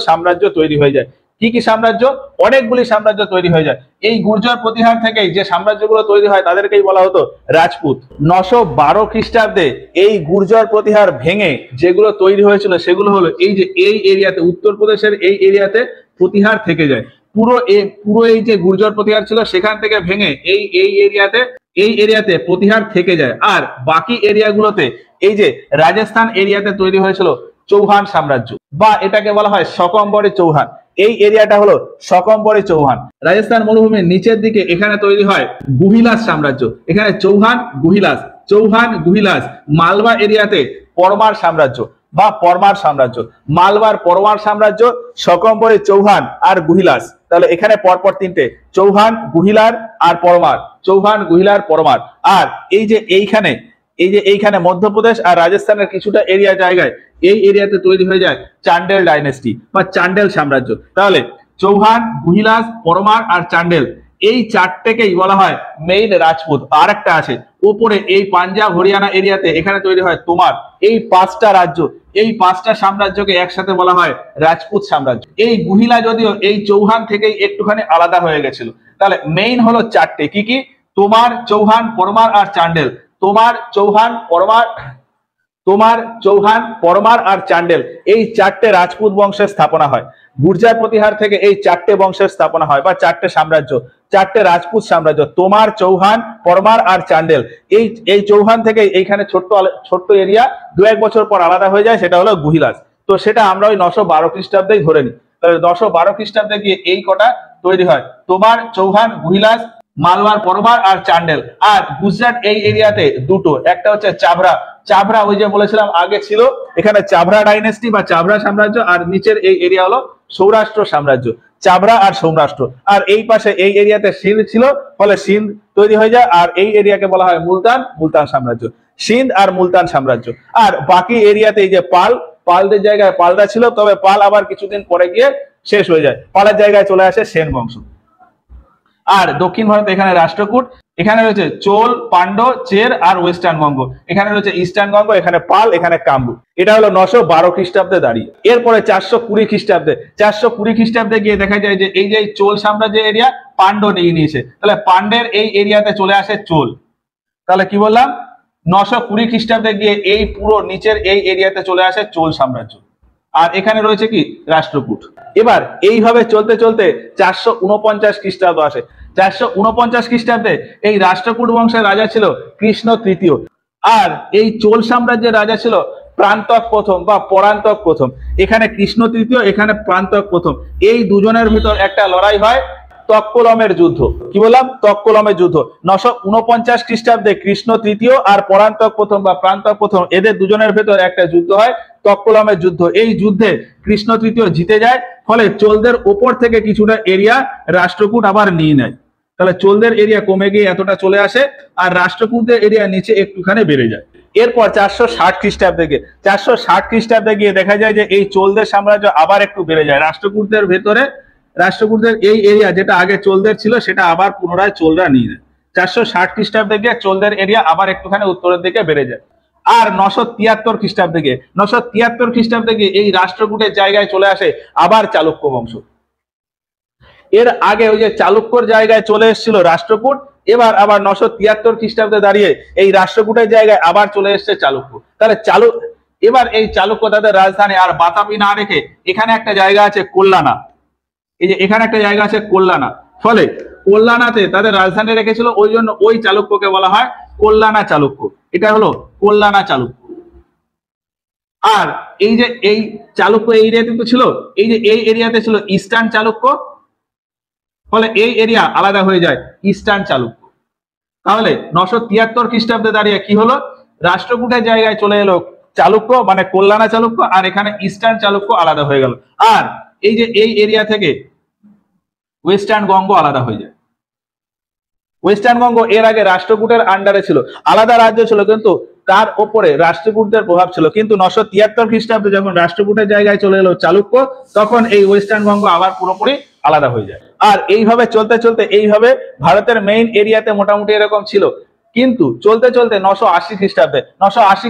Speaker 1: সাম্রাজ্য তৈরি হয়ে যায়। কি কি সাম্রাজ্য? অনেকগুলি সাম্রাজ্য তৈরি হয়ে যায়। এই গুর্জর প্রতিহার থেকেই যে সাম্রাজ্যগুলো তৈরি হয় তাদেরকেই বলা হতো রাজপুত। 912 খ্রিস্টাব্দে এই গুর্জর প্রতিহার ভেঙে যেগুলো তৈরি হয়েছিল সেগুলো হলো এই যে এই এরিয়াতে, উত্তরপ্রদেশের এই এরিয়াতে প্রতিহার থেকে যায়। পুরো এই যে গুর্জর প্রতিহার ছিল সেখান থেকে ভেঙে এই এরিয়াতে প্রতিহার থেকে যায়। আর বাকি এরিয়াগুলোতে এই যে রাজস্থান এরিয়াতে তৈরি হয়েছিল চৌহান সাম্রাজ্য, বা এটাকে বলা হয় সকম্বরে চৌহান। এই এরিয়াটা হলো সকম্বরে চৌহান। রাজস্থান মরুভূমির নিচের দিকে এখানে তৈরি হয় গুহিলাস সাম্রাজ্য, এখানে চৌহান গুহিলাস। মালবা এরিয়াতে পরমার সাম্রাজ্য বা পরমার সাম্রাজ্য, মালবার পরমার সাম্রাজ্য, সকম্বরে চৌহান আর গুহিলাস। তাহলে এখানে পরপর তিনটে, চৌহান, গুহিলার আর পরমার, চৌহান, গুহিলার, পরমার। আর এই যে এইখানে মধ্যপ্রদেশ আর রাজস্থানের কিছুটা এরিয়া জায়গায় এই এরিয়াতে তৈরি হয়ে যায় চান্ডেল ডাইনেস্টি বা চান্ডেল সাম্রাজ্য। তাহলে চৌহান, গুহিলাস, পরমার আর চান্ডেল, এই চারটেকেই বলা হয় মেইন রাজপুত। আর একটা আছে উপরে এই পাঞ্জাব হরিয়ানা এরিয়াতে, এখানে তৈরি হয় তোমার। এই 5টা রাজ্য, এই 5টা সাম্রাজ্যকে একসাথে বলা হয় রাজপুত সাম্রাজ্য। এই গুহিলা যদিও এই চৌহান থেকেই একটুখানি আলাদা হয়ে গেছিল। তাহলে মেইন হলো চারটে, কি কি? তোমার, চৌহান, পরমার আর চান্ডেল। তোমার, চৌহান, পরমার আর চান্ডেল, এই চারটে রাজপুত বংশের স্থাপনা হয়। গুর্জর প্রতিহার থেকে এই চারটে বংশের স্থাপনা হয় বা চারটে সাম্রাজ্য, চারটে রাজপুত সাম্রাজ্য, তোমার, চৌহান, পরমার আর চান্ডেল। এই চৌহান থেকে এইখানে ছোট্ট এরিয়া 2-1 বছর পর আলাদা হয়ে যায়, সেটা হলো গুহিলাস। তো সেটা আমরা ওই 912 খ্রিস্টাব্দেই ধরে নিই। 912 খ্রিস্টাব্দে গিয়ে এই কটা তৈরি হয়, তোমার, চৌহান, গুহিলাস, মালবার, পরমার আর চান্ডেল। আর গুজরাট এই এরিয়াতে দুটো, একটা হচ্ছে চাভরা, ওই যে বলেছিলাম আগে ছিল এখানে চাভরা ডাইনেস্টি বা চাভরা সাম্রাজ্য, আর নিচের এই এরিয়া হলো সৌরাষ্ট্র সাম্রাজ্য, চাভরা আর সৌরাষ্ট্র। আর এই পাশে এই এরিয়াতে সিন্ধ ছিল, ফলে সিন্ধ তৈরি হয়ে যায়। আর এই এরিয়াকে বলা হয় মুলতান সাম্রাজ্য, সিন্ধ আর মুলতান সাম্রাজ্য। আর বাকি এরিয়াতে এই যে পালদের জায়গায় পালরা ছিল, তবে পাল আবার কিছুদিন পরে গিয়ে শেষ হয়ে যায়, পালের জায়গায় চলে আসে সেন বংশ। আর দক্ষিণ ভারতে এখানে রাষ্ট্রকূট, এখানে রয়েছে চোল, পান্ড্য, চের আর ওয়েস্টার্ন বঙ্গ। এখানে রয়েছে ইস্টার্ন বঙ্গ, এখানে পাল, এখানে কামরূপ। এটা হলো 912 খ্রিস্টাব্দে দাঁড়িয়ে। এরপরে 420 খ্রিস্টাব্দে গিয়ে দেখা যায় যে এই যে চোল সাম্রাজ্যের এরিয়া পান্ড্য নিয়ে নিয়েছে। তাহলে পান্ডের এই এরিয়াতে চলে আসে চোল। তাহলে কি বললাম? 920 খ্রিস্টাব্দে গিয়ে এই পুরো নিচের এই এরিয়াতে চলে আসে চোল সাম্রাজ্য। আর এখানে রয়েছে কি? রাষ্ট্রকূট। এবার এইভাবে চলতে চলতে 449 খ্রিস্টাব্দ আসে। 449 খ্রিস্টাব্দে এই রাষ্ট্রকূট বংশের রাজা ছিল কৃষ্ণ তৃতীয়, আর এই চোল সাম্রাজ্যের রাজা ছিল প্রান্তক প্রথম বা পরান্তক প্রথম। এখানে কৃষ্ণ তৃতীয়, এখানে প্রান্তক প্রথম। এই দুজনের ভিতর একটা লড়াই হয়, তক্কলমের যুদ্ধ। কি বললাম? তক্কলমের যুদ্ধ। 949 খ্রিস্টাব্দে কৃষ্ণ তৃতীয় আর পরান্তক প্রথম বা প্রান্তক প্রথম, এদের দুজনের ভেতর একটা যুদ্ধ হয়, তক্কলমের যুদ্ধ। এই যুদ্ধে কৃষ্ণ তৃতীয় জিতে যায়, ফলে চোলদের ওপর থেকে কিছুটা এরিয়া রাষ্ট্রকূট আবার নিয়ে নেয়। তাহলে চোলদের এরিয়া কমে গিয়ে এতটা চলে আসে, আর রাষ্ট্রকূটদের এরিয়া নিচে একটুখানি বেড়ে যায়। এরপর 460 খ্রিস্টাব্দে গিয়ে দেখা যায় যে এই চোলদের সাম্রাজ্য আবার একটু বেড়ে যায়। রাষ্ট্রকূটদের ভেতরে রাষ্ট্রকূটদের এই এরিয়া যেটা আগে চোলদের ছিল সেটা আবার পুনরায় চোলরা নিয়ে নেয়। 460 খ্রিস্টাব্দে গিয়ে চোলদের এরিয়া আবার একটুখানি উত্তরের দিকে বেড়ে যায়। আর 973 খ্রিস্টাব্দে গিয়ে এই রাষ্ট্রকূটের জায়গায় চলে আসে আবার চালুক্য বংশ। এর আগে ওই যে চালুক্যর জায়গায় চলে এসেছিল রাষ্ট্রকূট, এবার আবার 973 খ্রিস্টাব্দে দাঁড়িয়ে এই রাষ্ট্রকূটের জায়গায় আবার চলে এসছে চালুক্য। তাহলে এবার এই চালুক্য তাদের রাজধানী আর বাতাবি না রেখে এখানে একটা জায়গা আছে কল্যাণা, এই যে এখানে একটা জায়গা আছে কল্যাণা, ফলে কল্যাণাতে তাদের রাজধানী রেখেছিল, ওই জন্য ওই চালুক্যকে বলা হয় কল্যাণা চালুক্য। এটা হলো কল্যাণা চালুক্য। আর এই যে এই চালুক্য এই এরিয়াতে তো ছিল, এই যে এই এরিয়াতে ছিল ইস্টার্ন চালুক্য, ফলে এই এরিয়া আলাদা হয়ে যায় ইস্টার্ন চালুক্য। তাহলে 973 খ্রিস্টাব্দে দাঁড়িয়ে কি হলো, রাষ্ট্রকূটের জায়গায় চলে এলো চালুক্য মানে কল্যাণা চালুক্য, আর এখানে ইস্টার্ন চালুক্য আলাদা হয়ে গেল। আর এই যে এই এরিয়া থেকে ওয়েস্টার্ন গঙ্গ আলাদা হয়ে যায়। ওয়েস্টার্ন গঙ্গ এর আগে রাষ্ট্রকূটের আন্ডারে ছিল, আলাদা রাজ্য ছিল, কিন্তু তার উপরে রাষ্ট্রকূটদের প্রভাব ছিল। কিন্তু 973 খ্রিস্টাব্দে যখন রাষ্ট্রকূটের জায়গায় চলে এলো চালুক্য, তখন এই ওয়েস্টার্ন গঙ্গ আবার পুরোপুরি আলাদা হয়ে যায়। আর এইভাবে চলতে চলতে এইভাবে ভারতের মেইন এরিয়াতে মোটামুটি এরকম ছিল। কিন্তু চলতে চলতে 980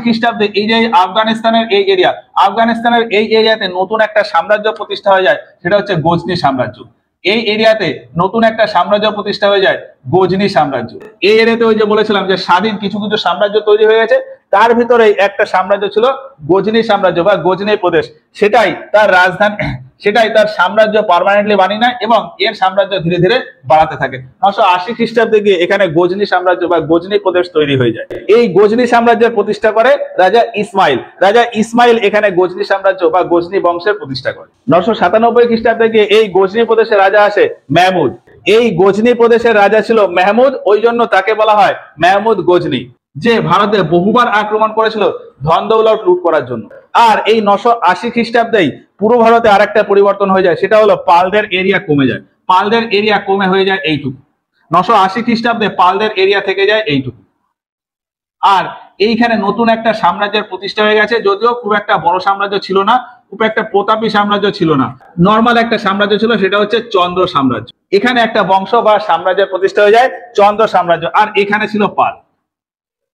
Speaker 1: খ্রিস্টাব্দে এই যে আফগানিস্তানের এই এরিয়া, আফগানিস্তানের এই এরিয়াতে নতুন একটা সাম্রাজ্য প্রতিষ্ঠা হয়ে যায়, সেটা হচ্ছে গজনি সাম্রাজ্য। এই এরিয়াতে নতুন একটা সাম্রাজ্য প্রতিষ্ঠা হয়ে যায়, গজনি সাম্রাজ্য। এই এরিয়াতে ওই যে বলেছিলাম যে স্বাধীন কিছু কিছু সাম্রাজ্য তৈরি হয়ে গেছে, তার ভিতরে একটা সাম্রাজ্য ছিল গজনি সাম্রাজ্য বা গজনি প্রদেশ। সেটাই তার রাজধানী, সেটাই তার সাম্রাজ্য পার্মানেন্টলি বানিয়ে নেয় এবং এর সাম্রাজ্য ধীরে ধীরে বাড়াতে থাকে। 980 খ্রিস্টাব্দে গিয়ে এখানে গজনি সাম্রাজ্য বা গজনি প্রদেশ তৈরি হয়ে যায়। এই গজনি সাম্রাজ্যের প্রতিষ্ঠা করে রাজা ইসমাইল। রাজা ইসমাইল এখানে গজনি সাম্রাজ্য বা গজনি বংশের প্রতিষ্ঠা করে। 997 খ্রিস্টাব্দে গিয়ে এই গজনি প্রদেশের রাজা আসে মেহমুদ। এই গজনি প্রদেশের রাজা ছিল মেহমুদ, ওই জন্য তাকে বলা হয় মেহমুদ গজনি, যে ভারতে বহুবার আক্রমণ করেছিল ধন দৌলত লুট করার জন্য। আর এই 980 খ্রিস্টাব্দেই পুরো ভারতে আরেকটা পরিবর্তন হয়ে যায়, সেটা হলো পালদের এরিয়া কমে যায়। পালদের এরিয়া কমে হয়ে যায় এইটুকু। 980 খ্রিস্টাব্দে পালদের এরিয়া থেকে যায় এইটুকু। আর এইখানে নতুন একটা সাম্রাজ্যের প্রতিষ্ঠা হয়ে গেছে, যদিও খুব একটা বড় সাম্রাজ্য ছিল না, খুব একটা প্রতাপী সাম্রাজ্য ছিল না, নর্মাল একটা সাম্রাজ্য ছিল, সেটা হচ্ছে চন্দ্র সাম্রাজ্য। এখানে একটা বংশ বা সাম্রাজ্যের প্রতিষ্ঠা হয়ে যায় চন্দ্র সাম্রাজ্য, আর এখানে ছিল পাল।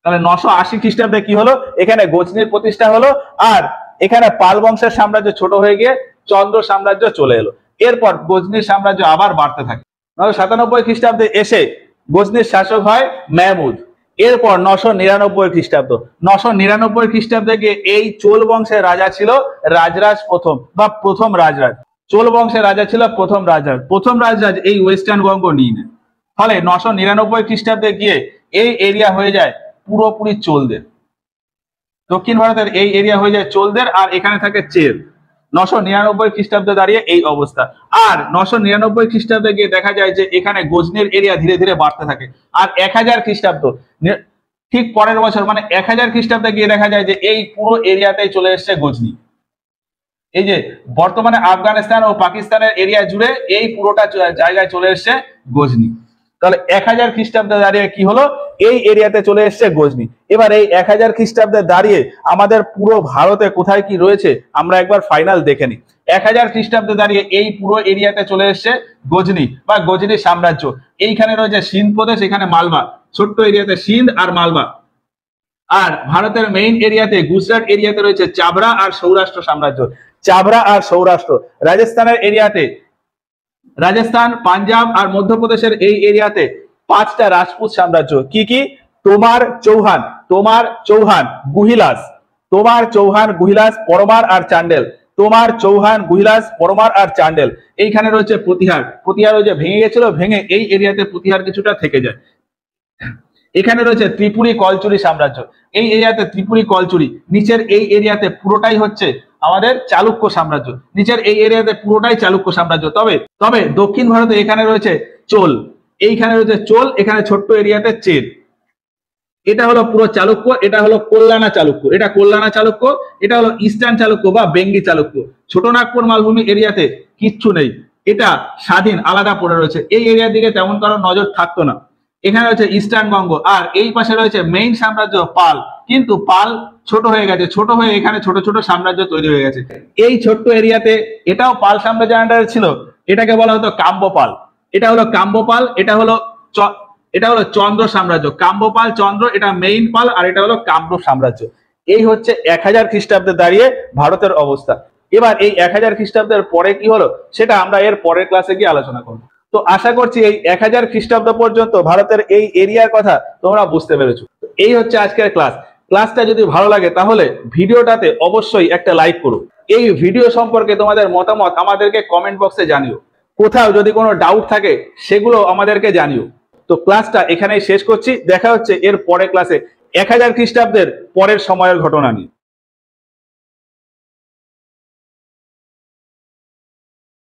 Speaker 1: তাহলে 980 খ্রিস্টাব্দে কি হলো, এখানে গজনির প্রতিষ্ঠা হলো, আর এখানে পাল বংশের সাম্রাজ্য ছোট হয়ে গিয়ে চন্দ্র সাম্রাজ্য চলে এলো। এরপর গজনির সাম্রাজ্য আবার বাড়তে থাকে। 997 খ্রিস্টাব্দে এসে গজনির শাসক হয় মেহমুদ। এরপর 999 খ্রিস্টাব্দ, 999 খ্রিস্টাব্দে গিয়ে এই চোল বংশের রাজা ছিল রাজরাজ প্রথম বা প্রথম রাজরাজ। চোল বংশের রাজা ছিল প্রথম রাজরাজ। প্রথম রাজরাজ এই ওয়েস্টার্ন বঙ্গ নিয়ে নেয়। ফলে 999 খ্রিস্টাব্দে গিয়ে এই এরিয়া হয়ে যায় পুরোপুরি চোলদের। দক্ষিণ ভারতের এই এরিয়া হয়ে যায় চোলদের, আর এখানে থাকে চের। 999 খ্রিস্টাব্দে দাঁড়িয়ে এই অবস্থা। আর 999 খ্রিস্টাব্দে গিয়ে দেখা যায় যে এখানে গজনির এরিয়া ধীরে ধীরে বাড়তে থাকে। আর 1000 খ্রিস্টাব্দ ঠিক পরের বছর মানে 1000 খ্রিস্টাব্দে গিয়ে দেখা যায় যে এই পুরো এরিয়াতেই চলে এসছে গজনি। এই যে বর্তমানে আফগানিস্তান ও পাকিস্তানের এরিয়া জুড়ে এই পুরোটা জায়গায় চলে এসছে গজনি। তাহলে 1000 খ্রিস্টাব্দে দাঁড়িয়ে কি হলো, এই এরিয়াতে চলে এসছে গজনি। এবার এই 1000 খ্রিস্টাব্দে দাঁড়িয়ে আমাদের পুরো ভারতে কোথায় কি রয়েছে আমরা একবার ফাইনাল দেখে নিই। 1000 খ্রিস্টাব্দে দাঁড়িয়ে এই পুরো এরিয়াতে চলে এসছে গজনি বা গজনি সাম্রাজ্য। এইখানে রয়েছে সিন্ধ প্রদেশ, এখানে মালবা, ছোট্ট এরিয়াতে সিন্ধ আর মালবা। আর ভারতের মেইন এরিয়াতে গুজরাট এরিয়াতে রয়েছে চাবড়া আর সৌরাষ্ট্র সাম্রাজ্য। চাবড়া আর সৌরাষ্ট্র। রাজস্থানের এরিয়াতে রাজস্থান, পাঞ্জাব আর মধ্যপ্রদেশের এই এরিয়াতে 5টা রাজপুত সাম্রাজ্য। কি কি? তোমার চৌহান, গুহিলাস, পরমার আর চান্ডেল, পরমার আর চান্ডেল। এইখানে রয়েছে প্রতিহার। প্রতিহার ওই যে ভেঙে গেছিল, ভেঙে এই এরিয়াতে প্রতিহার কিছুটা থেকে যায়। এখানে রয়েছে ত্রিপুরী কলচুরি সাম্রাজ্য। এই এরিয়াতে ত্রিপুরী কলচুরি। নিচের এই এরিয়াতে পুরোটাই হচ্ছে আমাদের চালুক্য সাম্রাজ্য। নিচের এই এরিয়াতে পুরোটাই চালুক্য সাম্রাজ্য। তবে দক্ষিণ ভারতে এখানে রয়েছে চোল, এইখানে রয়েছে চোল, এখানে ছোট্ট এরিয়াতে চের। এটা হলো পুরো চালুক্য, এটা হলো কল্যাণা চালুক্য, এটা কল্যাণা চালুক্য, এটা হলো ইস্টার্ন চালুক্য বা বেঙ্গি চালুক্য। ছোটনাগপুর মালভূমি এরিয়াতে কিচ্ছু নেই, এটা স্বাধীন আলাদা পড়ে রয়েছে। এই এরিয়ার দিকে তেমন কারো নজর থাকতো না। এখানে রয়েছে ইস্টার্ন বঙ্গ, আর এই পাশে রয়েছে মেইন সাম্রাজ্য পাল। কিন্তু পাল ছোট হয়ে গেছে, ছোট হয়ে এখানে ছোট ছোট সাম্রাজ্য তৈরি হয়ে গেছে। এই ছোট্ট এরিয়াতে এটাও পাল সাম্রাজ্যের আন্ডারে ছিল, এটাকে বলা হতো কাম্যপাল। এটা হলো কাম্যপাল, এটা হলো চন্দ্র সাম্রাজ্য। কাম্যপাল চন্দ্র, এটা মেইন পাল, আর এটা হলো কামরূপ সাম্রাজ্য। এই হচ্ছে 1000 খ্রিস্টাব্দে দাঁড়িয়ে ভারতের অবস্থা। এবার এই 1000 খ্রিস্টাব্দের পরে কি হলো সেটা আমরা এর পরের ক্লাসে গিয়ে আলোচনা করবো। তো আশা করছি এই 1000 খ্রিস্টাব্দ পর্যন্ত ভারতের এই এরিয়ার কথা তোমরা বুঝতে পেরেছো। এই হচ্ছে আজকের ক্লাসটা যদি ভালো লাগে তাহলে ভিডিওটাতে অবশ্যই একটা লাইক করো। এই ভিডিও সম্পর্কে তোমাদের মতামত আমাদেরকে কমেন্ট বক্সে জানিও। কোথাও যদি কোনো ডাউট থাকে সেগুলো আমাদেরকে জানিও। তো ক্লাসটা এখানেই শেষ করছি, দেখা হচ্ছে এর পরের ক্লাসে 1000 খ্রিস্টাব্দের পরের সময়ের ঘটনা নিয়ে।